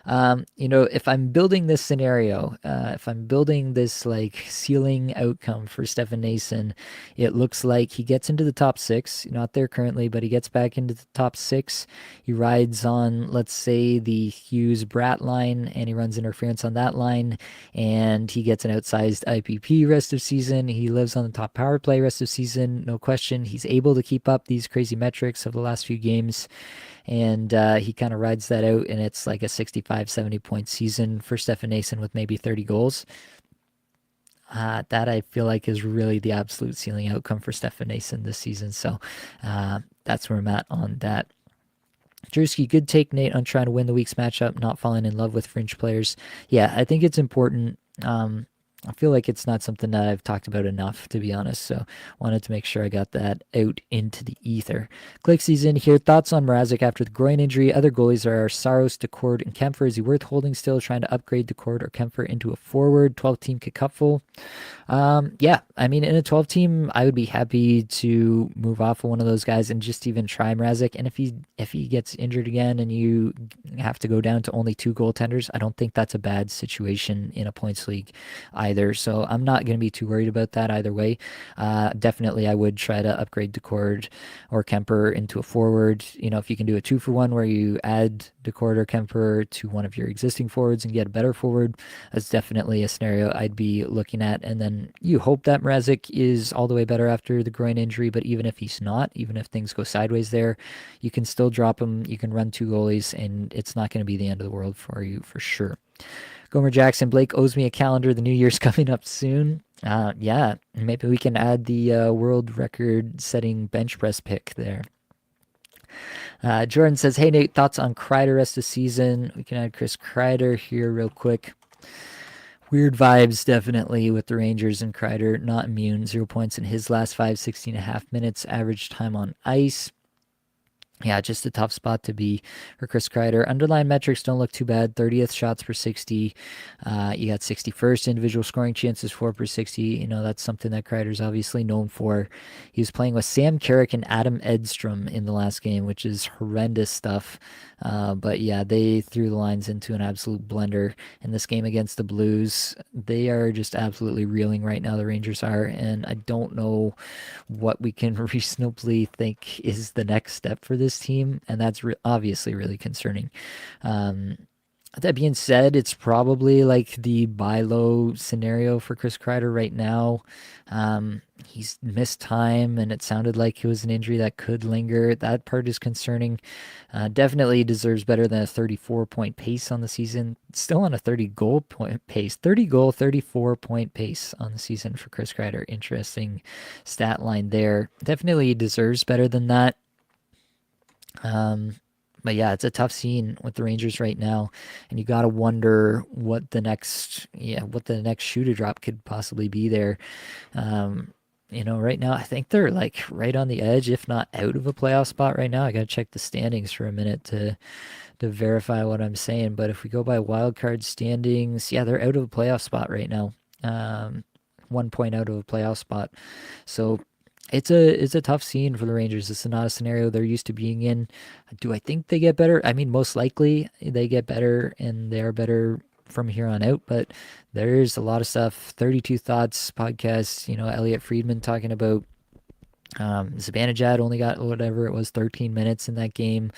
If I'm building this scenario, if I'm building this like ceiling outcome for Stefan Nason, it looks like he gets into the top 6, not there currently, but he gets back into the top 6. He rides on, let's say, the Hughes Brat line, and he runs interference on that line, and he gets an outsized IPP rest of season. He lives on the top power play rest of season, no question. He's able to keep up these crazy metrics of the last few games, and he kind of rides that out, and it's like a 65, 70 point season for Stefan Nason with maybe 30 goals. That I feel like is really the absolute ceiling outcome for Stefan Nason this season. So that's where I'm at on that. Drewski, good take, Nate, on trying to win the week's matchup, not falling in love with fringe players. Yeah, I think it's important. I feel like it's not something that I've talked about enough, to be honest. So wanted to make sure I got that out into the ether. Clixie's in here. Thoughts on Mrazek after the groin injury? Other goalies are Saros, DeCord, and Kempfer. Is he worth holding still, trying to upgrade DeCord or Kempfer into a forward? 12-team cupful. Yeah, I mean, in a 12 team, I would be happy to move off of one of those guys and just even try Mrazek. And if he gets injured again and you have to go down to only two goaltenders, I don't think that's a bad situation in a points league either. So I'm not going to be too worried about that either way. Definitely, I would try to upgrade Decord or Kemper into a forward. You know, if you can do a 2-for-1 where you add Decord or Kemper to one of your existing forwards and get a better forward, that's definitely a scenario I'd be looking at. And then you hope that Mrazek is all the way better after the groin injury, but even if he's not, even if things go sideways there, you can still drop him. You can run two goalies, and it's not going to be the end of the world for you for sure. Gomer Jackson, Blake owes me a calendar. The new year's coming up soon. Yeah, maybe we can add the world record setting bench press pick there. Jordan says, hey, Nate, thoughts on Kreider rest of the season? We can add Chris Kreider here real quick. Weird vibes, definitely, with the Rangers and Kreider. Not immune. 0 points in his last 16.5 minutes. Average time on ice. Yeah, just a tough spot to be for Chris Kreider. Underlying metrics don't look too bad. 30th shots per 60. You got 61st individual scoring chances, 4 per 60. You know, that's something that Kreider's obviously known for. He was playing with Sam Carrick and Adam Edstrom in the last game, which is horrendous stuff. But yeah, they threw the lines into an absolute blender in this game against the Blues. They are just absolutely reeling right now, the Rangers are, and I don't know what we can reasonably think is the next step for this team, and that's obviously really concerning. That being said, it's probably like the buy low scenario for Chris Kreider right now. He's missed time, and it sounded like it was an injury that could linger. That part is concerning. Definitely deserves better than a 34-point pace on the season. Still on a 30-goal point pace. 30-goal, 34-point pace on the season for Chris Kreider. Interesting stat line there. Definitely deserves better than that. But yeah, it's a tough scene with the Rangers right now, and you got to wonder what the next shoe to drop could possibly be there. You know, right now I think they're like right on the edge, if not out of a playoff spot right now. I got to check the standings for a minute to verify what I'm saying. But if we go by wild card standings, yeah, they're out of a playoff spot right now. 1 point out of a playoff spot. So it's a tough scene for the Rangers. It's not a scenario they're used to being in. Do I think they get better? I mean, most likely they get better, and they are better from here on out. But there's a lot of stuff. 32 Thoughts podcast. You know, Elliot Friedman talking about Zibanejad only got whatever it was 13 minutes in that game.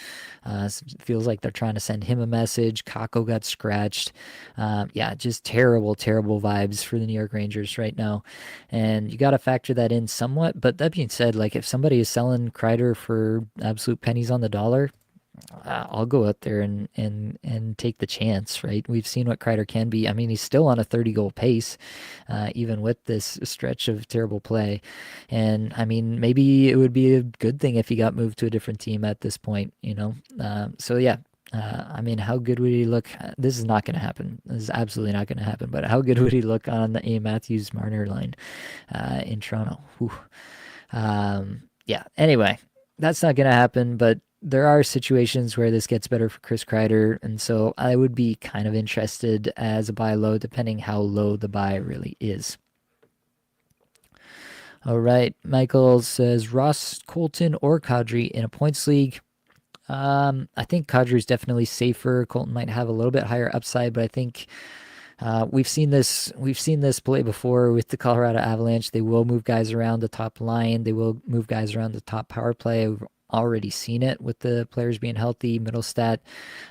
Feels like they're trying to send him a message. Kako got scratched. Yeah, just terrible vibes for the New York Rangers right now, and you got to factor that in somewhat. But that being said, like if somebody is selling Kreider for absolute pennies on the dollar, I'll go out there and take the chance, right? We've seen what Kreider can be. I mean, he's still on a 30-goal pace, even with this stretch of terrible play. And I mean, maybe it would be a good thing if he got moved to a different team at this point, you know? So yeah, I mean, how good would he look? This is not going to happen. This is absolutely not going to happen. But how good would he look on the A. Matthews-Marner line in Toronto? Yeah, anyway, that's not going to happen, but there are situations where this gets better for Chris Kreider, and so I would be kind of interested as a buy low, depending how low the buy really is. All right, Michael says Ross, Colton, or Kadri in a points league. I think Kadri is definitely safer. Colton might have a little bit higher upside, but I think we've seen this play before with the Colorado Avalanche. They will move guys around the top line. They will move guys around the top power play. We've already seen it with the players being healthy, Middlestat,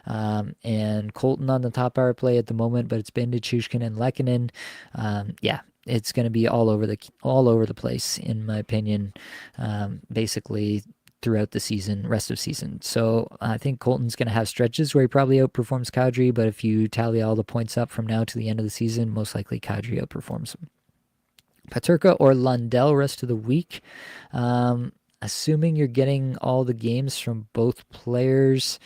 and Colton on the top power play at the moment, but it's been to Chushkin and Lehkonen. Yeah, it's going to be all over the place, in my opinion, basically throughout the season, rest of season. So I think Colton's going to have stretches where he probably outperforms Kadri, but if you tally all the points up from now to the end of the season, most likely Kadri outperforms him. Paterka or Lundell rest of the week. assuming you're getting all the games from both players,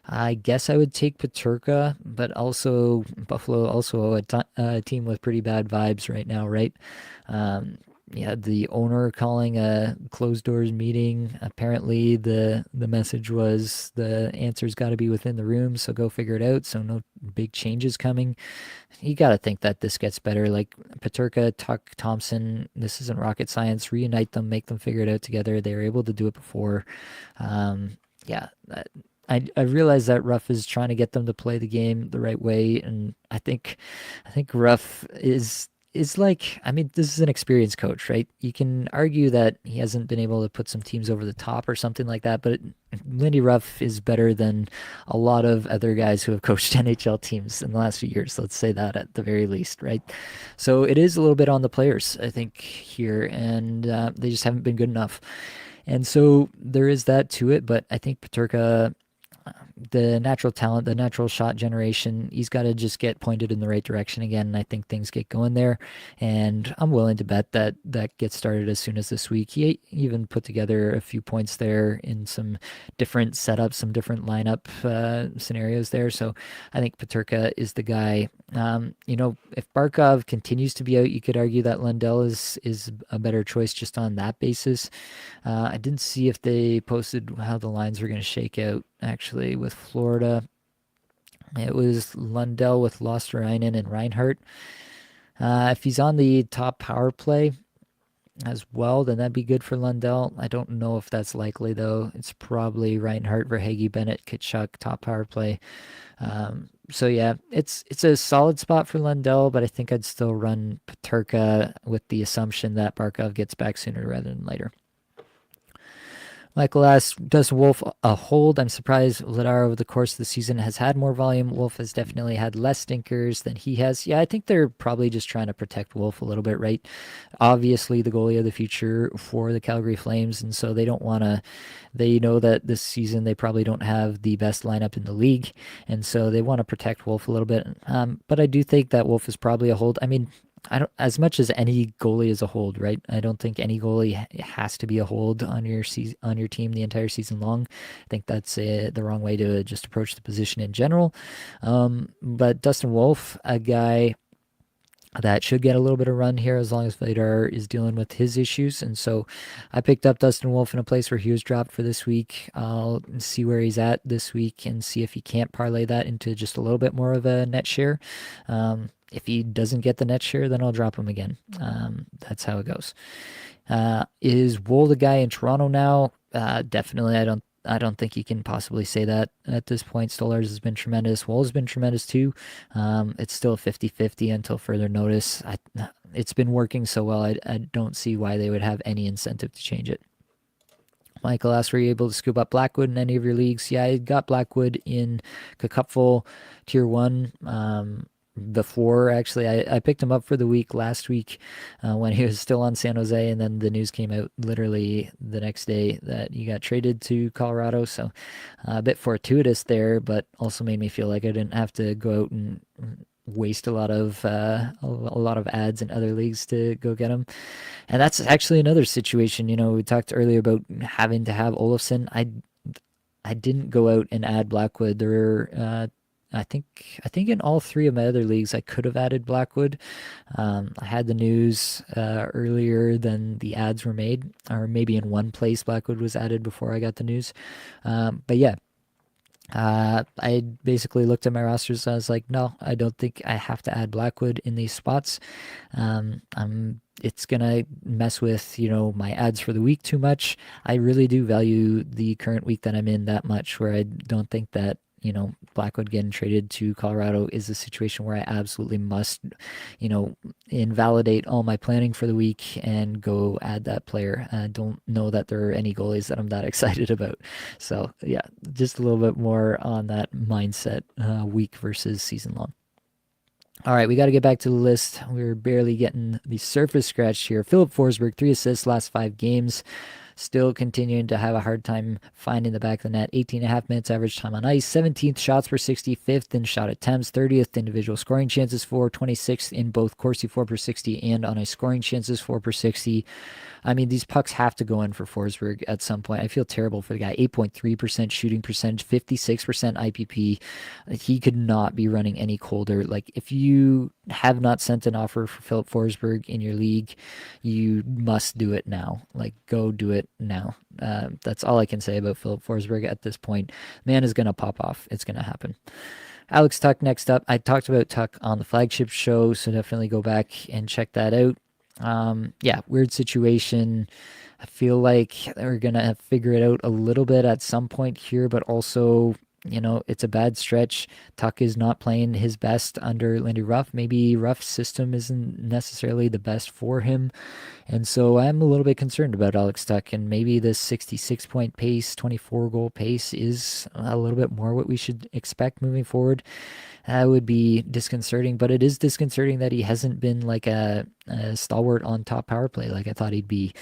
I guess I would take Paterka, but also Buffalo, also a team with pretty bad vibes right now, right? Um, yeah, the owner calling a closed doors meeting. Apparently, the message was the answer's got to be within the room, so go figure it out. So no big changes coming. You got to think that this gets better. Like Paterka, Tuck, Thompson, this isn't rocket science. Reunite them, make them figure it out together. They were able to do it before. Yeah, I realize that Ruff is trying to get them to play the game the right way, and I think Ruff is like, I mean, this is an experienced coach, right? You can argue that he hasn't been able to put some teams over the top or something like that, but Lindy Ruff is better than a lot of other guys who have coached NHL teams in the last few years. Let's say that at the very least, right? So it is a little bit on the players, I think, here, and they just haven't been good enough. And so there is that to it, but I think Paterka, the natural talent, the natural shot generation, he's got to just get pointed in the right direction again. And I think things get going there. And I'm willing to bet that that gets started as soon as this week. He even put together a few points there in some different setups, some different lineup scenarios there. So I think Paterka is the guy. If Barkov continues to be out, you could argue that Lundell is a better choice just on that basis. I didn't see if they posted how the lines were going to shake out actually with Florida. It was Lundell with Losterainen and Reinhart. If he's on the top power play as well, then that'd be good for Lundell. I don't know if that's likely though. It's probably Reinhart, Verhage, Bennett, Kitchuk, top power play. So yeah, it's a solid spot for Lundell, but I think I'd still run Paterka with the assumption that Barkov gets back sooner rather than later. Michael asks, does Wolf a hold? I'm surprised Vladar over the course of the season has had more volume. Wolf has definitely had less stinkers than he has. Yeah, I think they're probably just trying to protect Wolf a little bit, right? Obviously, the goalie of the future for the Calgary Flames, and so they don't want to. They know that this season they probably don't have the best lineup in the league, and so they want to protect Wolf a little bit. But I do think that Wolf is probably a hold. I mean, I don't, as much as any goalie is a hold, right? I don't think any goalie has to be a hold on your on your team the entire season long. I think that's the wrong way to just approach the position in general. But Dustin Wolf, a guy that should get a little bit of run here as long as Vladar is dealing with his issues. And so I picked up Dustin Wolf in a place where he was dropped for this week. I'll see where he's at this week and see if he can't parlay that into just a little bit more of a net share. If he doesn't get the net share, then I'll drop him again. That's how it goes. Is Wool the guy in Toronto now? Definitely. I don't think you can possibly say that at this point. Stolarz has been tremendous. Wool has been tremendous too. It's still 50-50 until further notice. It's been working so well. I don't see why they would have any incentive to change it. Michael asked, were you able to scoop up Blackwood in any of your leagues? Yeah, I got Blackwood in a cupful tier 1. Before actually I picked him up for the week last week when he was still on San Jose, and then the news came out literally the next day that he got traded to Colorado. So a bit fortuitous there, but also made me feel like I didn't have to go out and waste a lot of ads in other leagues to go get him. And that's actually another situation. We talked earlier about having to have Olofsson. I didn't go out and add Blackwood. There were I think in all three of my other leagues I could have added Blackwood. I had the news earlier than the ads were made, or maybe in one place Blackwood was added before I got the news. But yeah, I basically looked at my rosters. I was like, no, I don't think I have to add Blackwood in these spots. It's gonna mess with my ads for the week too much. I really do value the current week that I'm in that much, where I don't think that Blackwood getting traded to Colorado is a situation where I absolutely must, invalidate all my planning for the week and go add that player. I don't know that there are any goalies that I'm that excited about. So yeah, just a little bit more on that mindset, week versus season long. All right, we got to get back to the list. We're barely getting the surface scratched here. Philip Forsberg, 3 assists last 5 games. still continuing to have a hard time finding the back of the net. 18.5 minutes average time on ice, 17th shots per 60, 5th in shot attempts, 30th individual scoring chances for, 26th in both Corsi 4 per 60 and on ice scoring chances 4 per 60. I mean, these pucks have to go in for Forsberg at some point. I feel terrible for the guy. 8.3% shooting percentage, 56% IPP. He could not be running any colder. Like, if you have not sent an offer for Philip Forsberg in your league, you must do it now. Like, go do it now. That's all I can say about Philip Forsberg at this point. Man is going to pop off. It's going to happen. Alex Tuck next up. I talked about Tuck on the flagship show, so definitely go back and check that out. Yeah, weird situation. I feel like they're gonna figure it out a little bit at some point here, but also, it's a bad stretch. Tuck is not playing his best under Lindy Ruff. Maybe Ruff's system isn't necessarily the best for him. And so I'm a little bit concerned about Alex Tuck, and maybe this 66 point pace, 24 goal pace is a little bit more what we should expect moving forward. That would be disconcerting, but it is disconcerting that he hasn't been like a stalwart on top power play like I thought he'd be.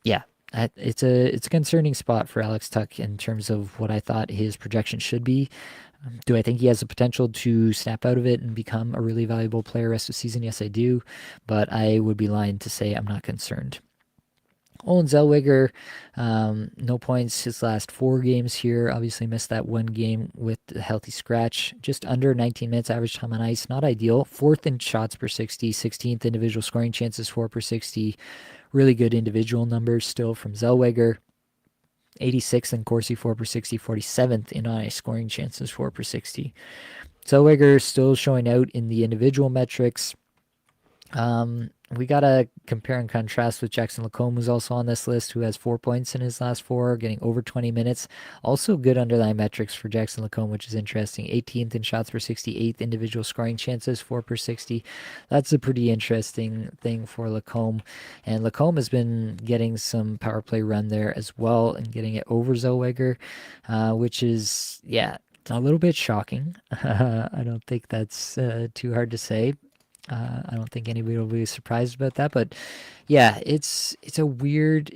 Yeah, it's a concerning spot for Alex Tuck in terms of what I thought his projection should be. Do I think he has the potential to snap out of it and become a really valuable player rest of the season? Yes, I do, but I would be lying to say I'm not concerned. Olin Zellweger, no points his last 4 games here. Obviously missed that 1 game with a healthy scratch. Just under 19 minutes average time on ice. Not ideal. 4th in shots per 60. 16th individual scoring chances 4 per 60. Really good individual numbers still from Zellweger. 86th in Corsi 4 per 60. 47th in on ice scoring chances 4 per 60. Zellweger still showing out in the individual metrics. We got to compare and contrast with Jackson Lacombe, who's also on this list, who has 4 points in his last 4, getting over 20 minutes. Also good underlying metrics for Jackson Lacombe, which is interesting. 18th in shots per 60, 8th individual scoring chances, 4 per 60. That's a pretty interesting thing for Lacombe. And Lacombe has been getting some power play run there as well and getting it over Zellweger, which is, yeah, a little bit shocking. I don't think that's too hard to say. I don't think anybody will be surprised about that, but yeah, it's a weird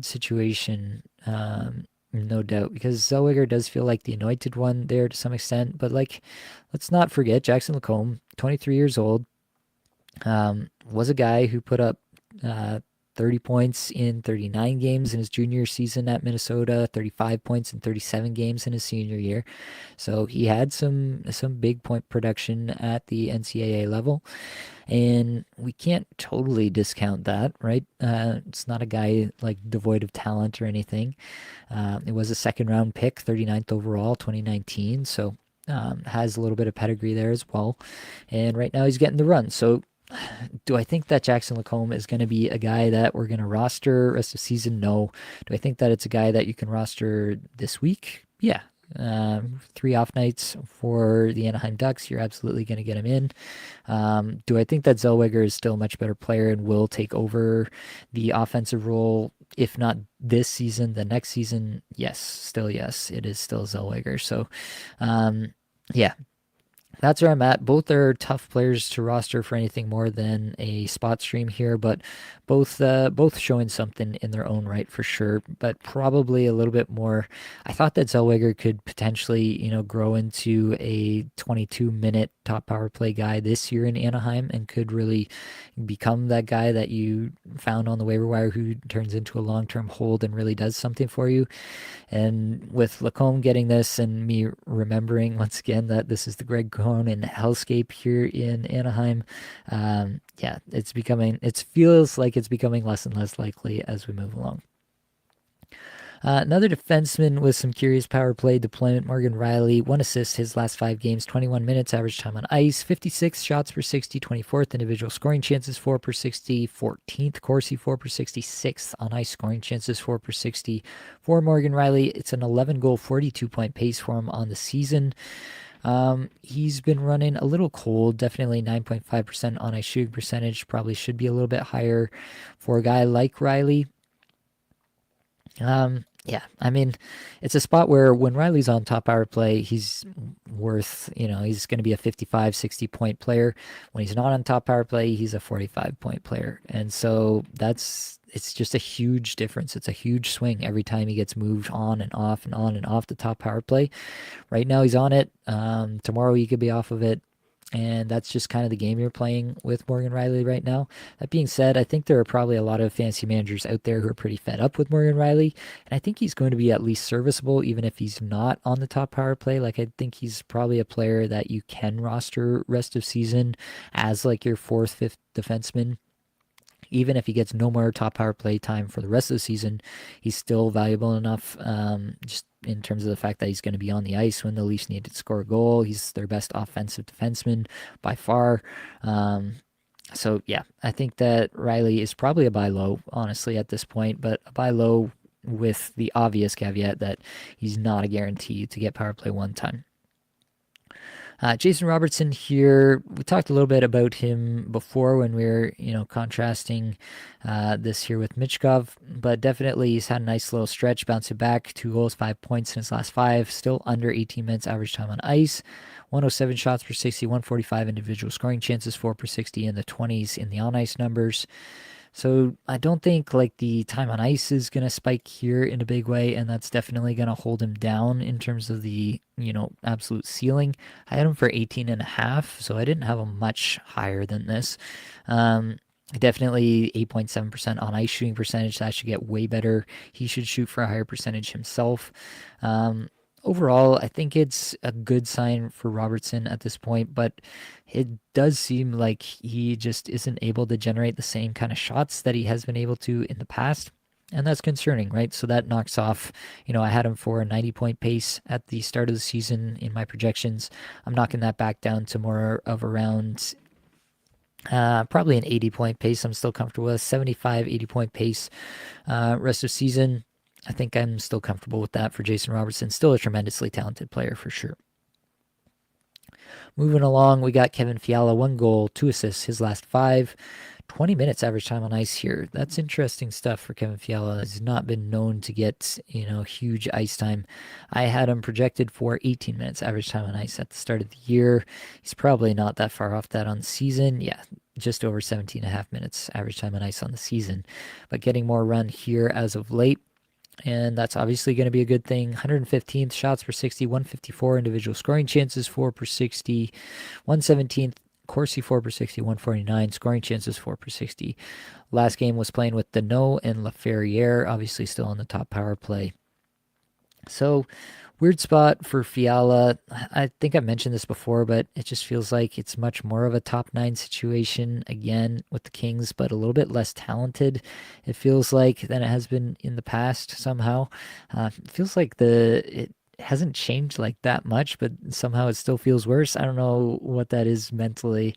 situation, no doubt, because Zellweger does feel like the anointed one there to some extent. But like, let's not forget Jackson Lacombe, 23 years old, was a guy who put up 30 points in 39 games in his junior season at Minnesota, 35 points in 37 games in his senior year. So he had some big point production at the NCAA level, and we can't totally discount that, right? It's not a guy like devoid of talent or anything. It was a second round pick, 39th overall, 2019. So has a little bit of pedigree there as well. And right now he's getting the run. So do I think that Jackson Lacombe is going to be a guy that we're going to roster rest of the season? No. Do I think that it's a guy that you can roster this week? Yeah. 3 off nights for the Anaheim Ducks, you're absolutely going to get him in. Do I think that Zellweger is still a much better player and will take over the offensive role, if not this season, the next season? Yes, still yes. It is still Zellweger. So, yeah, that's where I'm at. Both are tough players to roster for anything more than a spot stream here, but both showing something in their own right for sure. But probably a little bit more. I thought that Zellweger could potentially, grow into a 22-minute top power play guy this year in Anaheim and could really become that guy that you found on the waiver wire who turns into a long-term hold and really does something for you. And with Lacombe getting this and me remembering once again that this is the Greg Cronin hellscape here in Anaheim, yeah, it feels like it's becoming less and less likely as we move along. Another defenseman with some curious power play deployment, Morgan Riley, 1 assist his last 5 games, 21 minutes average time on ice, 56 shots per 60, 24th individual scoring chances 4 per 60, 14th Corsi 4 per 60, 6th on ice scoring chances 4 per 60 for Morgan Riley. It's an 11 goal, 42 point pace for him on the season. He's been running a little cold, definitely 9.5% on ice shooting percentage, probably should be a little bit higher for a guy like Riley. Yeah, I mean, it's a spot where when Riley's on top power play, he's worth, he's going to be a 55, 60 point player. When he's not on top power play, he's a 45 point player. And so it's just a huge difference. It's a huge swing every time he gets moved on and off and on and off the top power play. Right now he's on it. Tomorrow he could be off of it. And that's just kind of the game you're playing with Morgan Riley right now. That being said, I think there are probably a lot of fantasy managers out there who are pretty fed up with Morgan Riley. And I think he's going to be at least serviceable, even if he's not on the top power play. Like, I think he's probably a player that you can roster rest of season as like your fourth, fifth defenseman. Even if he gets no more top power play time for the rest of the season, he's still valuable enough, just in terms of the fact that he's going to be on the ice when the Leafs need to score a goal. He's their best offensive defenseman by far. So, yeah, I think that Riley is probably a buy low, honestly, at this point, but a buy low with the obvious caveat that he's not a guarantee to get power play one time. Jason Robertson here, we talked a little bit about him before when we were, contrasting this here with Michkov, but definitely he's had a nice little stretch, bouncing back, 2 goals, 5 points in his last 5, still under 18 minutes average time on ice, 107 shots per 60, 145 individual scoring chances, 4 per 60 in the 20s in the on-ice numbers. So I don't think like the time on ice is going to spike here in a big way, and that's definitely going to hold him down in terms of the, absolute ceiling. I had him for 18 and a half, so I didn't have him much higher than this. Definitely 8.7% on ice shooting percentage. That should get way better. He should shoot for a higher percentage himself. Overall, I think it's a good sign for Robertson at this point, but it does seem like he just isn't able to generate the same kind of shots that he has been able to in the past. And that's concerning, right? So that knocks off, I had him for a 90-point pace at the start of the season in my projections. I'm knocking that back down to more of around probably an 80-point pace. I'm still comfortable with 75, 80-point pace rest of season. I think I'm still comfortable with that for Jason Robertson. Still a tremendously talented player for sure. Moving along, we got Kevin Fiala, 1 goal, 2 assists, his last 5. 20 minutes average time on ice here. That's interesting stuff for Kevin Fiala. He's not been known to get, huge ice time. I had him projected for 18 minutes average time on ice at the start of the year. He's probably not that far off that on the season. Yeah, just over 17 and a half minutes average time on ice on the season. But getting more run here as of late. And that's obviously going to be a good thing. 115th shots per 60, 154 individual scoring chances, 4 per 60, 117th Corsi 4 per 60, 149 scoring chances, 4 per 60. Last game was playing with Deneau and Laferriere, obviously still on the top power play. So, weird spot for Fiala. I think I mentioned this before, but it just feels like it's much more of a top 9 situation again with the Kings, but a little bit less talented, it feels like, than it has been in the past somehow. It feels like it hasn't changed like that much, but somehow it still feels worse. I don't know what that is mentally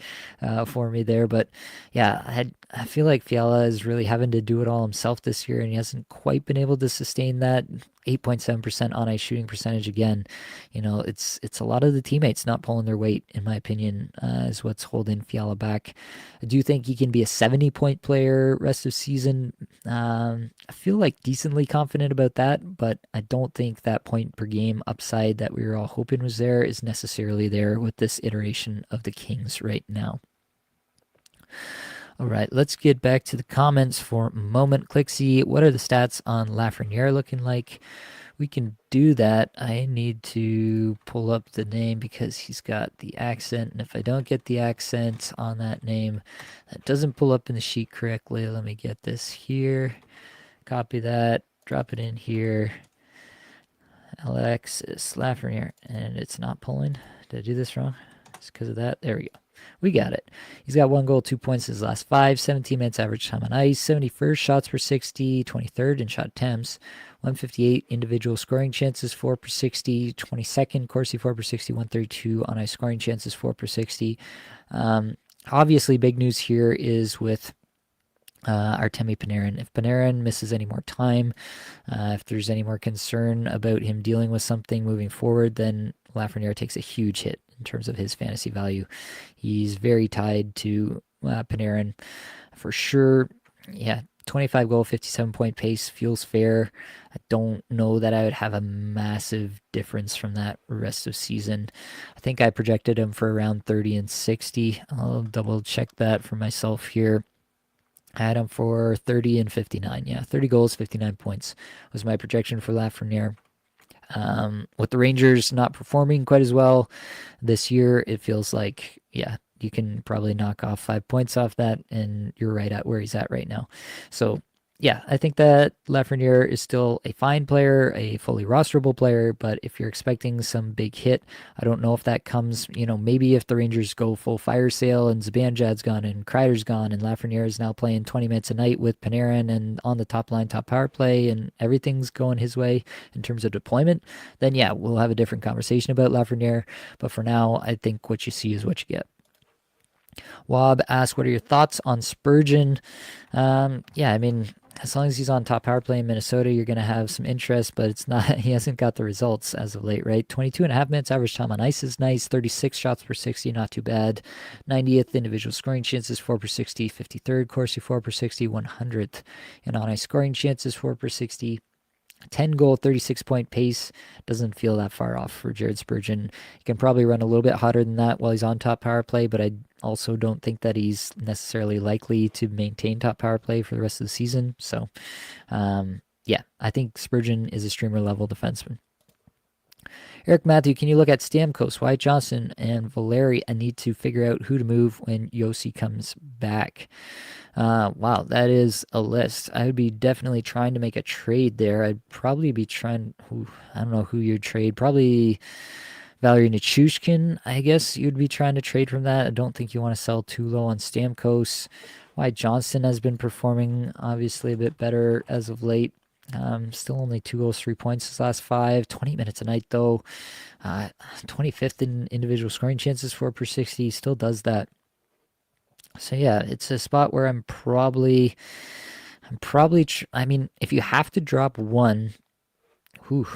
for me there, but yeah, I feel like Fiala is really having to do it all himself this year, and he hasn't quite been able to sustain that 8.7% on ice shooting percentage again. It's a lot of the teammates not pulling their weight, in my opinion, is what's holding Fiala back. I do think he can be a 70-point player rest of season. I feel like decently confident about that, but I don't think that point per game upside that we were all hoping was there is necessarily there with this iteration of the Kings right now. All right, let's get back to the comments for a moment. Click see, what are the stats on Lafreniere looking like? We can do that. I need to pull up the name because he's got the accent, and if I don't get the accent on that name, that doesn't pull up in the sheet correctly. Let me get this here. Copy that, drop it in here. Alexis Lafreniere, and it's not pulling. Did I do this wrong? It's because of that. There we go. We got it. He's got 1 goal, 2 points in his last 5, 17 minutes average time on ice, 71st shots per 60, 23rd in shot attempts, 158 individual scoring chances, 4 per 60, 22nd Corsi 4 per 60, 132 on ice scoring chances, 4 per 60. Obviously, big news here is with Artemi Panarin. If Panarin misses any more time, if there's any more concern about him dealing with something moving forward, then Lafreniere takes a huge hit in terms of his fantasy value. He's very tied to Panarin for sure. Yeah, 25 goal, 57-point pace feels fair. I don't know that I would have a massive difference from that rest of season. I think I projected him for around 30 and 60. I'll double check that for myself here. I had him for 30 and 59. Yeah, 30 goals, 59 points was my projection for Lafreniere. With the Rangers not performing quite as well this year, it feels like, yeah, you can probably knock off 5 points off that, and you're right at where he's at right now. So, yeah, I think that Lafreniere is still a fine player, a fully rosterable player, but if you're expecting some big hit, I don't know if that comes, maybe if the Rangers go full fire sale and Zibanejad's gone and Kreider's gone and Lafreniere is now playing 20 minutes a night with Panarin and on the top line, top power play, and everything's going his way in terms of deployment, then yeah, we'll have a different conversation about Lafreniere. But for now, I think what you see is what you get. Wob asks, what are your thoughts on Spurgeon? Yeah, I mean, as long as he's on top power play in Minnesota, you're going to have some interest, but it's not, he hasn't got the results as of late, right? 22 and a half minutes average time on ice is nice. 36 shots per 60, not too bad. 90th individual scoring chances, 4 per 60. 53rd Corsi, 4 per 60. 100th in on ice scoring chances, 4 per 60. 10 goal, 36 point pace doesn't feel that far off for Jared Spurgeon. He can probably run a little bit hotter than that while he's on top power play, but I also don't think that he's necessarily likely to maintain top power play for the rest of the season. So, yeah, I think Spurgeon is a streamer level defenseman. Eric Matthew, can you look at Stamkos, Wyatt Johnson, and Valeri? I need to figure out who to move when Yossi comes back. Wow, that is a list. I would be definitely trying to make a trade there. I'd probably be trying. I don't know who you'd trade. Probably Valerie Nichushkin, I guess you'd be trying to trade from that. I don't think you want to sell too low on Stamkos. Wyatt Johnson has been performing obviously a bit better as of late. Still only 2 goals, 3 points his last 5. 20 minutes a night though. 25th in individual scoring chances, 4 per 60. Still does that. So yeah, it's a spot where I mean, if you have to drop one, who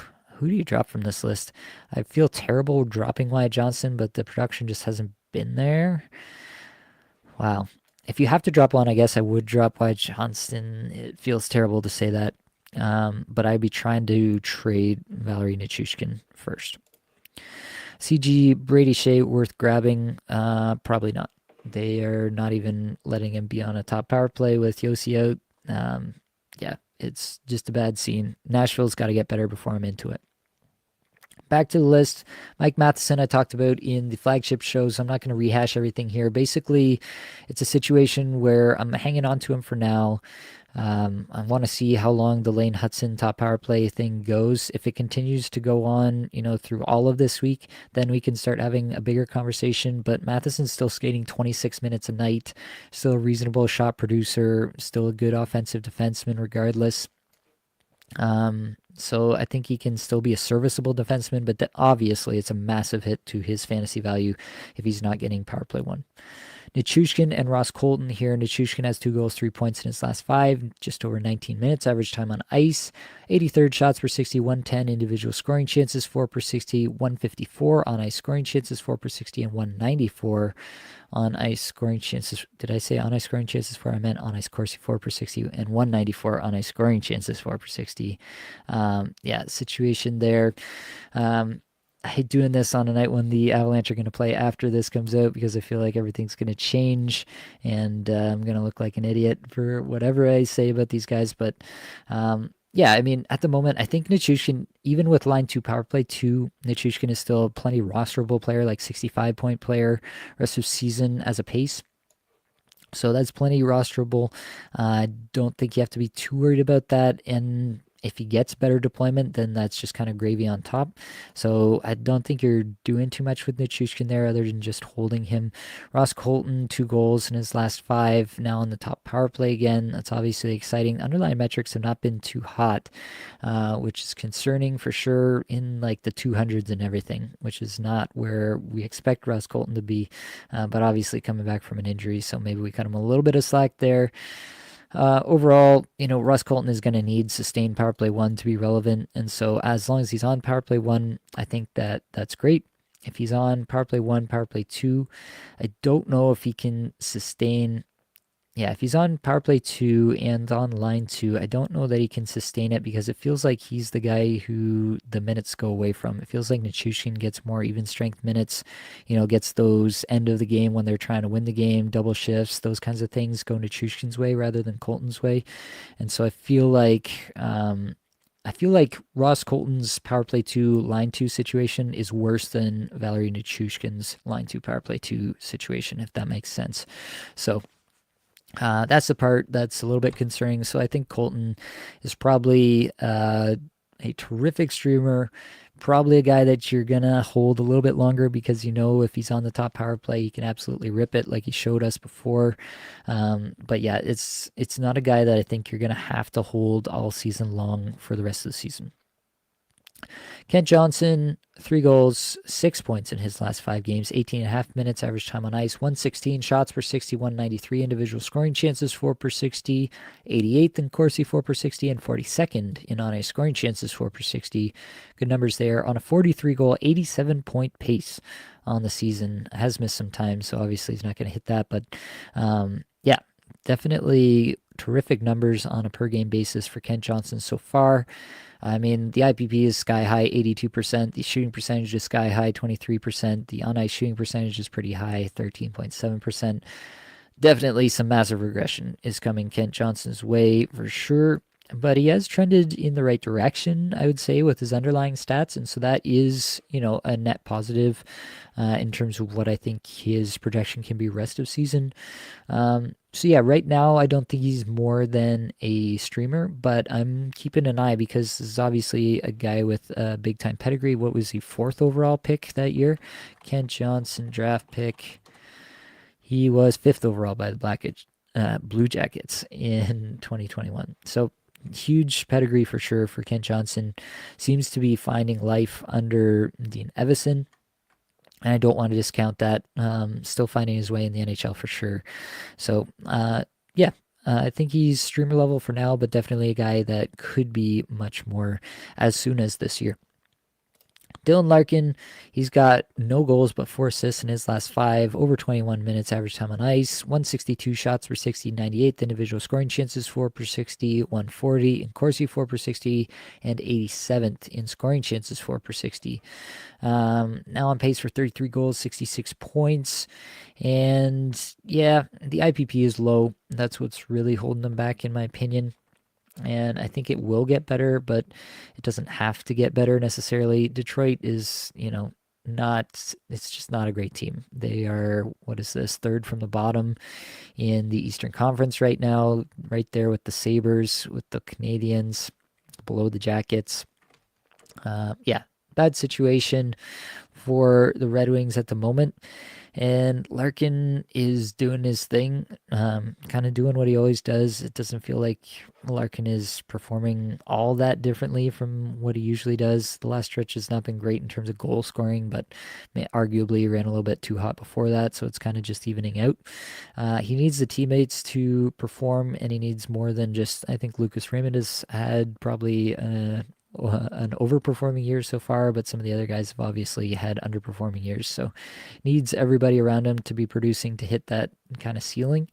do you drop from this list? I feel terrible dropping Wyatt Johnson, but the production just hasn't been there. Wow. If you have to drop one, I guess I would drop Wyatt Johnson. It feels terrible to say that. But I'd be trying to trade Valerie Nichushkin first. CG Brady Shea worth grabbing? Probably not. They are not even letting him be on a top power play with Yossi out. Yeah, it's just a bad scene. Nashville's got to get better before I'm into it. Back to the list. Mike Matheson, I talked about in the flagship show, so I'm not going to rehash everything here. Basically, it's a situation where I'm hanging on to him for now. I want to see how long the Lane Hudson top power play thing goes. If it continues to go on, through all of this week, then we can start having a bigger conversation. But Matheson's still skating 26 minutes a night, still a reasonable shot producer, still a good offensive defenseman regardless. So I think he can still be a serviceable defenseman, but obviously it's a massive hit to his fantasy value if he's not getting power play 1. Nichushkin and Ross Colton here. Nichushkin has 2 goals, 3 points in his last 5, just over 19 minutes. Average time on ice, 83rd shots per 60, 110 individual scoring chances, 4 per 60, 154 on ice scoring chances, 4 per 60, and 194 on ice scoring chances. Did I say on ice scoring chances for? I meant on ice Corsi 4 per 60 and 194 on ice scoring chances 4 per 60. Yeah, situation there. I hate doing this on a night when the Avalanche are going to play after this comes out because I feel like everything's going to change and I'm going to look like an idiot for whatever I say about these guys. But yeah, I mean, at the moment, I think Nichushkin, even with line 2 power play 2, Nichushkin is still a plenty rosterable player, like 65-point player rest of season as a pace. So that's plenty rosterable. I don't think you have to be too worried about that. And if he gets better deployment, then that's just kind of gravy on top. So I don't think you're doing too much with Nichushkin there other than just holding him. Ross Colton, 2 goals in his last 5, now on the top power play again. That's obviously exciting. Underlying metrics have not been too hot, which is concerning for sure in like the 200s and everything, which is not where we expect Ross Colton to be. But obviously coming back from an injury, so maybe we cut him a little bit of slack there. Overall, Russ Colton is going to need sustained power play 1 to be relevant. And so as long as he's on power play 1, I think that's great. If he's on power play 1, power play 2, I don't know if he can sustain Yeah, if he's on power play 2 and on line 2, I don't know that he can sustain it because it feels like he's the guy who the minutes go away from. It feels like Nichushkin gets more even strength minutes, gets those end of the game when they're trying to win the game, double shifts, those kinds of things go Nichushkin's way rather than Colton's way. And so I feel like Ross Colton's power play 2 line 2 situation is worse than Valerie Nichushkin's line 2 power play 2 situation, if that makes sense. So that's the part that's a little bit concerning. So I think Colton is probably a terrific streamer, probably a guy that you're gonna hold a little bit longer because if he's on the top power play, he can absolutely rip it like he showed us before. But yeah, it's not a guy that I think you're gonna have to hold all season long for the rest of the season. Kent Johnson, 3 goals, 6 points in his last 5 games, 18 and a half minutes average time on ice, 116 shots per 60, 193 individual scoring chances, 4 per 60, 88th in Corsi, 4 per 60, and 42nd in on ice scoring chances, 4 per 60. Good numbers there on a 43 goal, 87-point pace on the season. Has missed some time, so obviously he's not going to hit that, but yeah, definitely terrific numbers on a per game basis for Kent Johnson so far. I mean, the IPP is sky high, 82%. The shooting percentage is sky high, 23%. The on ice shooting percentage is pretty high, 13.7%. Definitely some massive regression is coming Kent Johnson's way for sure. But he has trended in the right direction, I would say, with his underlying stats. And so that is, a net positive in terms of what I think his projection can be rest of season. So yeah, right now I don't think he's more than a streamer, but I'm keeping an eye because this is obviously a guy with a big time pedigree. What was he, fourth overall pick that year? Kent Johnson draft pick. He was fifth overall by the Blue Jackets in 2021. So huge pedigree for sure for Kent Johnson. Seems to be finding life under Dean Evison. And I don't want to discount that. Still finding his way in the NHL for sure. So, yeah, I think he's streamer level for now, but definitely a guy that could be much more as soon as this year. Dylan Larkin, he's got no goals but 4 assists in his last 5, over 21 minutes average time on ice, 162 shots per 60, 98th individual scoring chances, 4 per 60, 140 in Corsi, 4 per 60, and 87th in scoring chances, 4 per 60. Now on pace for 33 goals, 66 points. And yeah, the IPP is low. That's what's really holding them back, in my opinion. And I think it will get better, but it doesn't have to get better necessarily. Detroit is, it's just not a great team. They are, what is this, third from the bottom in the Eastern Conference right now, right there with the Sabres, with the Canadiens, below the Jackets. Yeah, bad situation for the Red Wings at the moment. And Larkin is doing his thing, kind of doing what he always does. It doesn't feel like Larkin is performing all that differently from what he usually does. The last stretch has not been great in terms of goal scoring, but arguably ran a little bit too hot before that, so it's kind of just evening out. He needs the teammates to perform, and he needs more than just, I think Lucas Raymond has had probably an overperforming year so far, but some of the other guys have obviously had underperforming years. So needs everybody around him to be producing to hit that kind of ceiling.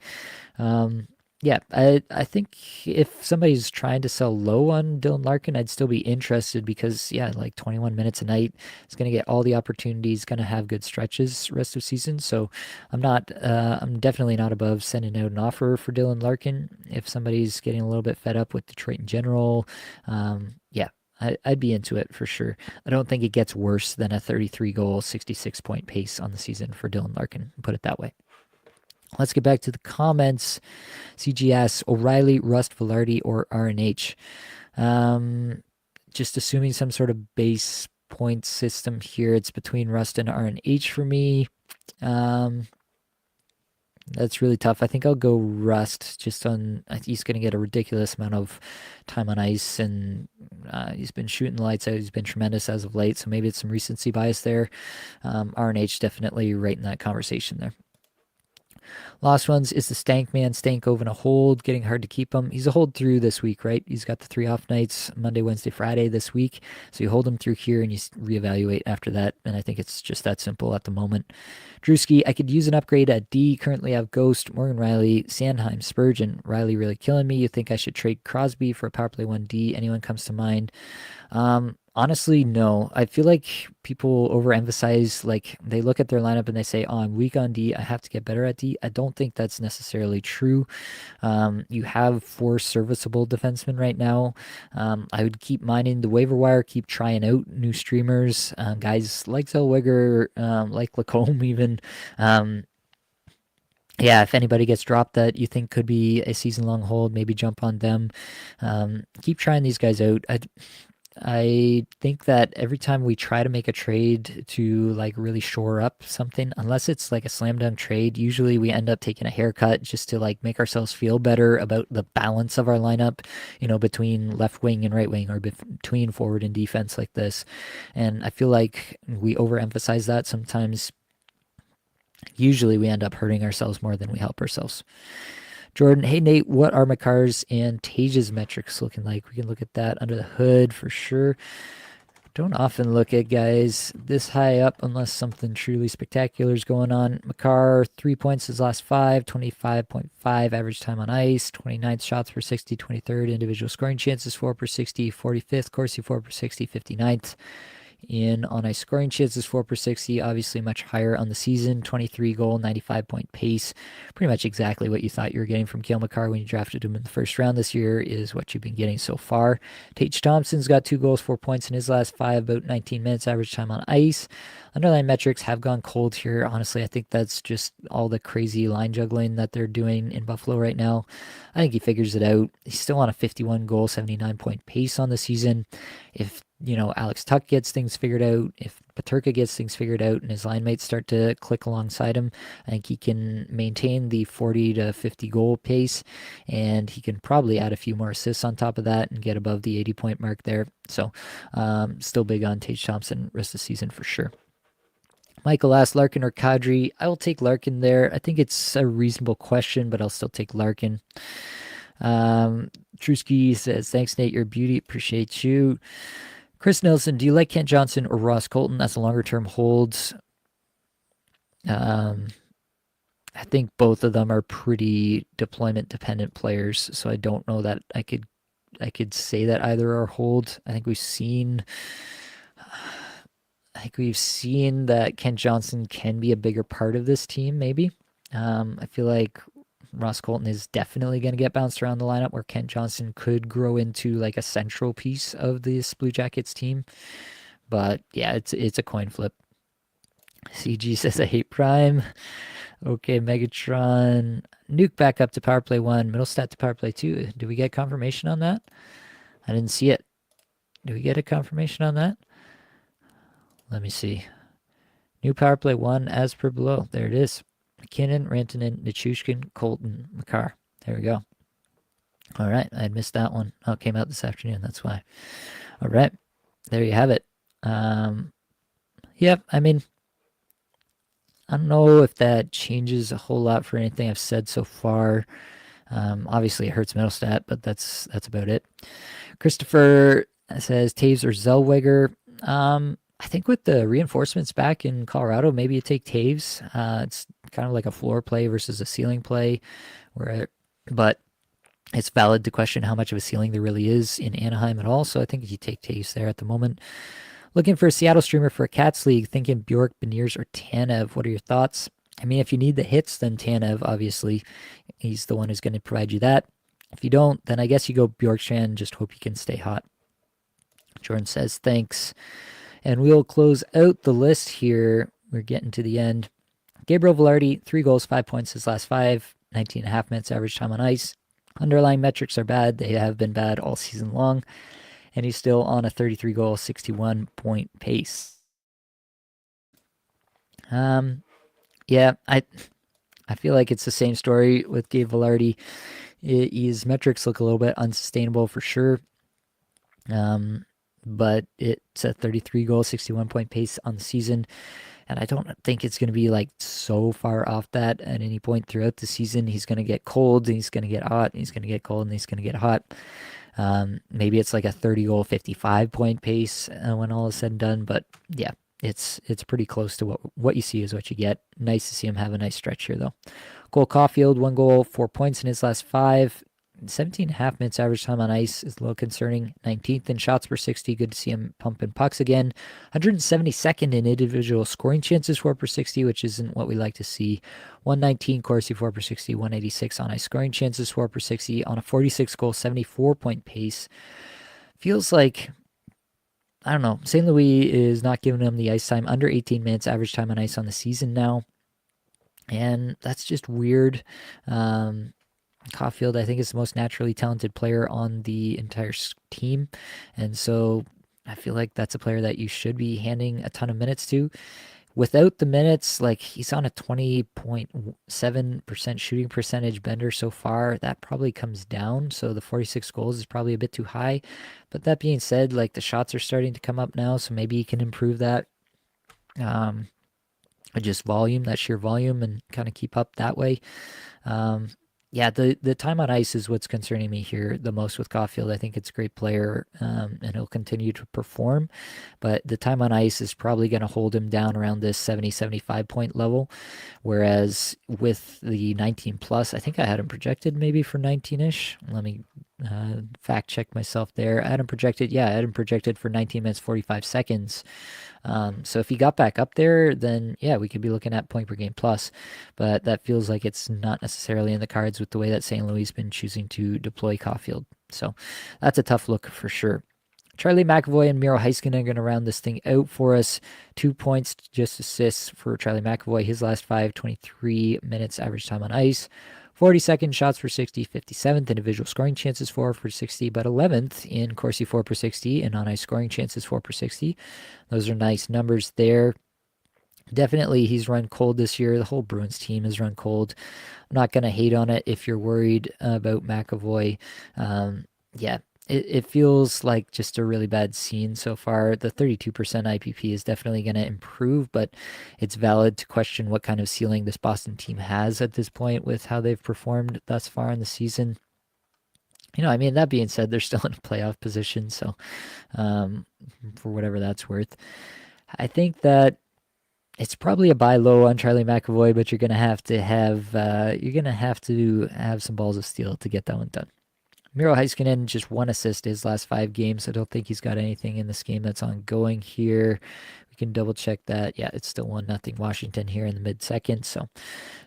Yeah, I think if somebody's trying to sell low on Dylan Larkin, I'd still be interested because, yeah, like 21 minutes a night, he's going to get all the opportunities, going to have good stretches rest of season. So I'm definitely not above sending out an offer for Dylan Larkin if somebody's getting a little bit fed up with Detroit in general. Yeah, I'd be into it for sure. I don't think it gets worse than a 33 goal, 66 point pace on the season for Dylan Larkin, put it that way. Let's get back to the comments. CGS, O'Reilly, Rust, Velarde, or RNH. Just assuming some sort of base point system here. It's between Rust and RNH for me. That's really tough. I think I'll go Rust just on, he's going to get a ridiculous amount of time on ice, and he's been shooting the lights out. He's been tremendous as of late, so maybe it's some recency bias there. RNH definitely right in that conversation there. Last ones is the Stank Man, Stankoven a hold, getting hard to keep him. He's a hold through this week, right? He's got the 3 off nights, Monday, Wednesday, Friday this week. So you hold him through here and you reevaluate after that. And I think it's just that simple at the moment. Drewski, I could use an upgrade at D. Currently have Ghost, Morgan Riley, Sandheim, Spurgeon. Riley really killing me. You think I should trade Crosby for a power play 1D? Anyone comes to mind? Honestly, no. I feel like people overemphasize, like they look at their lineup and they say, oh, I'm weak on D. I have to get better at D. I don't think that's necessarily true. You have 4 serviceable defensemen right now. I would keep mining the waiver wire, keep trying out new streamers, guys like Zellweger, like Lacombe even. Yeah, if anybody gets dropped that you think could be a season-long hold, maybe jump on them. Keep trying these guys out. I think that every time we try to make a trade to like really shore up something, unless it's like a slam dunk trade, usually we end up taking a haircut just to like make ourselves feel better about the balance of our lineup, between left wing and right wing or between forward and defense like this. And I feel like we overemphasize that sometimes. Usually we end up hurting ourselves more than we help ourselves. Jordan, hey Nate, what are Makar's and Tage's metrics looking like? We can look at that under the hood for sure. Don't often look at guys this high up unless something truly spectacular is going on. Makar, 3 points his last 5, 25.5 average time on ice, 29th shots per 60, 23rd individual scoring chances, 4 per 60, 45th, Corsi 4 per 60, 59th. In on ice scoring chances, 4 per 60, obviously much higher on the season. 23 goal, 95-point pace. Pretty much exactly what you thought you were getting from Cale Makar when you drafted him in the first round this year is what you've been getting so far. Tage Thompson's got 2 goals, 4 points in his last 5, about 19 minutes average time on ice. Underlying metrics have gone cold here. Honestly, I think that's just all the crazy line juggling that they're doing in Buffalo right now. I think he figures it out. He's still on a 51 goal, 79-point pace on the season. If Alex Tuck gets things figured out, if Paterka gets things figured out and his line mates start to click alongside him, I think he can maintain the 40 to 50 goal pace, and he can probably add a few more assists on top of that and get above the 80-point mark there. So still big on Tage Thompson rest of the season for sure. Michael asked Larkin or Kadri. I will take Larkin there. I think it's a reasonable question, but I'll still take Larkin. Trusky says, thanks, Nate. You're a beauty. Appreciate you. Chris Nelson, do you like Kent Johnson or Ross Colton as a longer-term holds? I think both of them are pretty deployment-dependent players, so I don't know that I could say that either are holds. I think we've seen that Kent Johnson can be a bigger part of this team, maybe. I feel like Ross Colton is definitely going to get bounced around the lineup where Kent Johnson could grow into like a central piece of this Blue Jackets team. But yeah, it's a coin flip. CG says I hate Prime. Okay, Megatron. Nuke back up to power play 1, middle stat to power play 2. Do we get confirmation on that? I didn't see it. Do we get a confirmation on that? Let me see. New power play 1 as per below. There it is. McKinnon, Rantanen, Nichushkin, Colton, Makar. There we go. All right. I had missed that one. Oh, it came out this afternoon. That's why. All right. There you have it. Yep. I mean, I don't know if that changes a whole lot for anything I've said so far. Obviously, it hurts Middlestat, but that's about it. Christopher says Taves or Zellweger. I think with the reinforcements back in Colorado, maybe you take Taves. It's kind of like a floor play versus a ceiling play, but it's valid to question how much of a ceiling there really is in Anaheim at all. So I think you take Taves there at the moment. Looking for a Seattle streamer for a Cats League, thinking Bjork, Beniers, or Tanev. What are your thoughts? I mean, if you need the hits, then Tanev, obviously. He's the one who's going to provide you that. If you don't, then I guess you go Bjorkstrand, just hope you can stay hot. Jordan says, thanks. And we'll close out the list here. We're getting to the end. Gabriel Velarde, 3 goals, 5 points his last 5, 19.5 minutes average time on ice. Underlying metrics are bad. They have been bad all season long. And he's still on a 33 goal, 61-point pace. Yeah, I feel like it's the same story with Gabe Velarde. His metrics look a little bit unsustainable for sure. But it's a 33 goal, 61-point pace on the season. And I don't think it's going to be like so far off that at any point throughout the season. He's going to get cold and he's going to get hot and he's going to get cold and he's going to get hot. Maybe it's like a 30 goal, 55 point pace when all is said and done. But yeah, it's pretty close to what you see is what you get. Nice to see him have a nice stretch here, though. Cole Caulfield, 1 goal, 4 points in his last 5. 17 and a half minutes average time on ice is a little concerning. 19th in shots per 60. Good to see him pumping pucks again. 172nd in individual scoring chances for per 60, which isn't what we like to see. 119 Corsi 4 per 60. 186 on ice scoring chances 4 per 60 on a 46 goal, 74 point pace. Feels like, I don't know, St. Louis is not giving him the ice time. Under 18 minutes average time on ice on the season now. And that's just weird. Caulfield, I think, is the most naturally talented player on the entire team. And so I feel like that's a player that you should be handing a ton of minutes to. Without the minutes, like he's on a 20.7% shooting percentage bender so far. That probably comes down. So the 46 goals is probably a bit too high. But that being said, like the shots are starting to come up now. So maybe he can improve that. Just volume, that sheer volume, and kind of keep up that way. Yeah, the time on ice is what's concerning me here the most with Caulfield. I think it's a great player, and he'll continue to perform, but the time on ice is probably going to hold him down around this 70, 75 point level. Whereas with the 19 plus, I think I had him projected maybe for 19-ish. Let me fact check myself there. I had him projected for 19 minutes, 45 seconds. So if he got back up there, then yeah, we could be looking at point per game plus. But that feels like it's not necessarily in the cards with the way that St. Louis has been choosing to deploy Caulfield. So that's a tough look for sure. Charlie McAvoy and Miro Heiskanen are going to round this thing out for us. 2 points, just assists for Charlie McAvoy. His last 5, 23 minutes average time on ice. 42nd shots per 60, 57th individual scoring chances 4 per 60, but 11th in Corsi 4 per 60 and on ice scoring chances 4 per 60. Those are nice numbers there. Definitely he's run cold this year. The whole Bruins team has run cold. I'm not going to hate on it if you're worried about McAvoy. Yeah, it feels like just a really bad scene so far. The 32% IPP is definitely going to improve, but it's valid to question what kind of ceiling this Boston team has at this point with how they've performed thus far in the season. I mean, that being said, they're still in a playoff position, so for whatever that's worth. I think that it's probably a buy low on Charlie McAvoy, but you're gonna have to have some balls of steel to get that one done. Miro Heiskanen just 1 assist his last 5 games. I don't think he's got anything in this game that's ongoing here. We can double check that. Yeah, it's still 1-0 Washington here in the mid-second, so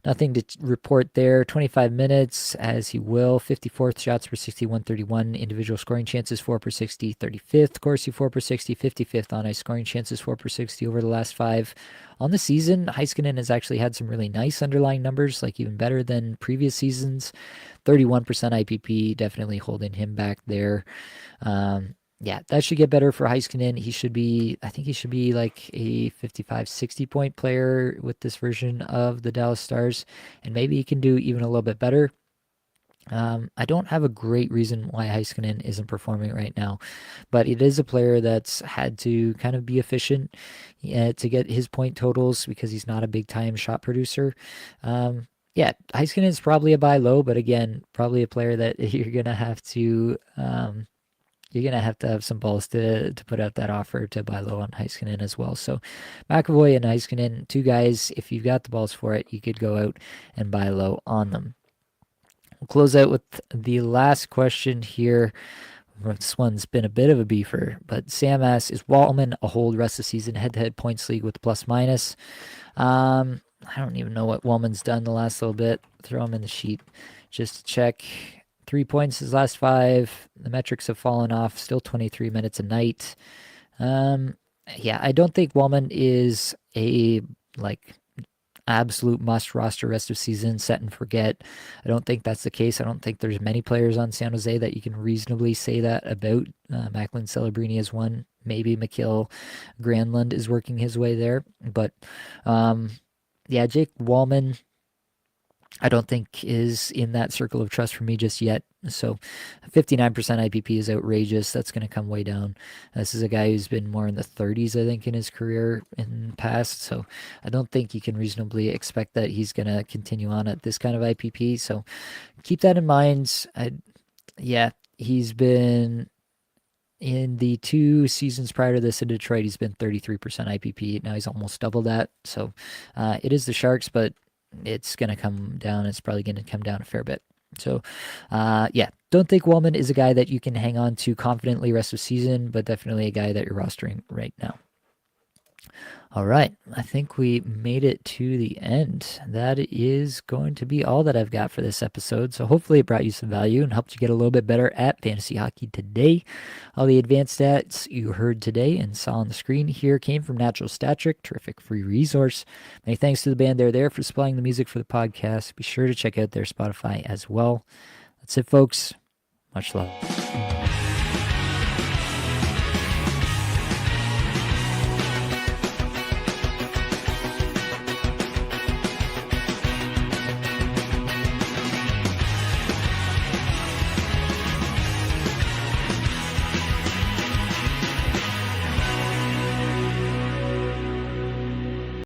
nothing to report there. 25 minutes, as he will. 54th shots per 60, 131. Individual scoring chances, 4 per 60. 35th, Corsi, 4 per 60. 55th on ice scoring chances, 4 per 60 over the last 5. On the season, Heiskanen has actually had some really nice underlying numbers, like even better than previous seasons. 31% IPP, definitely holding him back there. Yeah, that should get better for Heiskanen. I think he should be like a 55, 60 point player with this version of the Dallas Stars, and maybe he can do even a little bit better. I don't have a great reason why Heiskanen isn't performing right now, but it is a player that's had to kind of be efficient to get his point totals because he's not a big time shot producer. Yeah, Heiskanen is probably a buy low, but again, probably a player that you're gonna have to have some balls to put out that offer to buy low on Heiskanen as well. So McAvoy and Heiskanen, 2 guys, if you've got the balls for it, you could go out and buy low on them. We'll close out with the last question here. This one's been a bit of a beefer, but Sam asks, is Walman a hold rest of the season head-to-head points league with plus minus? I don't even know what Wallman's done the last little bit. Throw him in the sheet just to check. 3 points his last 5. The metrics have fallen off. Still 23 minutes a night. Yeah, I don't think Wallman is a absolute must roster rest of season set and forget. I don't think that's the case. I don't think there's many players on San Jose that you can reasonably say that about. Macklin Celebrini is one. Maybe McKill Granlund is working his way there. But yeah, Jake Wallman, I don't think is in that circle of trust for me just yet. So 59% IPP is outrageous. That's going to come way down. This is a guy who's been more in the 30s, I think, in his career in the past. So I don't think you can reasonably expect that he's going to continue on at this kind of IPP. So keep that in mind. Yeah, he's been in the 2 seasons prior to this in Detroit, he's been 33% IPP. Now he's almost double that. So it is the Sharks, but it's going to come down. It's probably going to come down a fair bit. So, yeah, don't think Wellman is a guy that you can hang on to confidently rest of season, but definitely a guy that you're rostering right now. All right, I think we made it to the end. That is going to be all that I've got for this episode. So hopefully it brought you some value and helped you get a little bit better at fantasy hockey today. All the advanced stats you heard today and saw on the screen here came from Natural Stat Trick, terrific free resource. Many thanks to the band They're There for supplying the music for the podcast. Be sure to check out their Spotify as well. That's it, folks. Much love.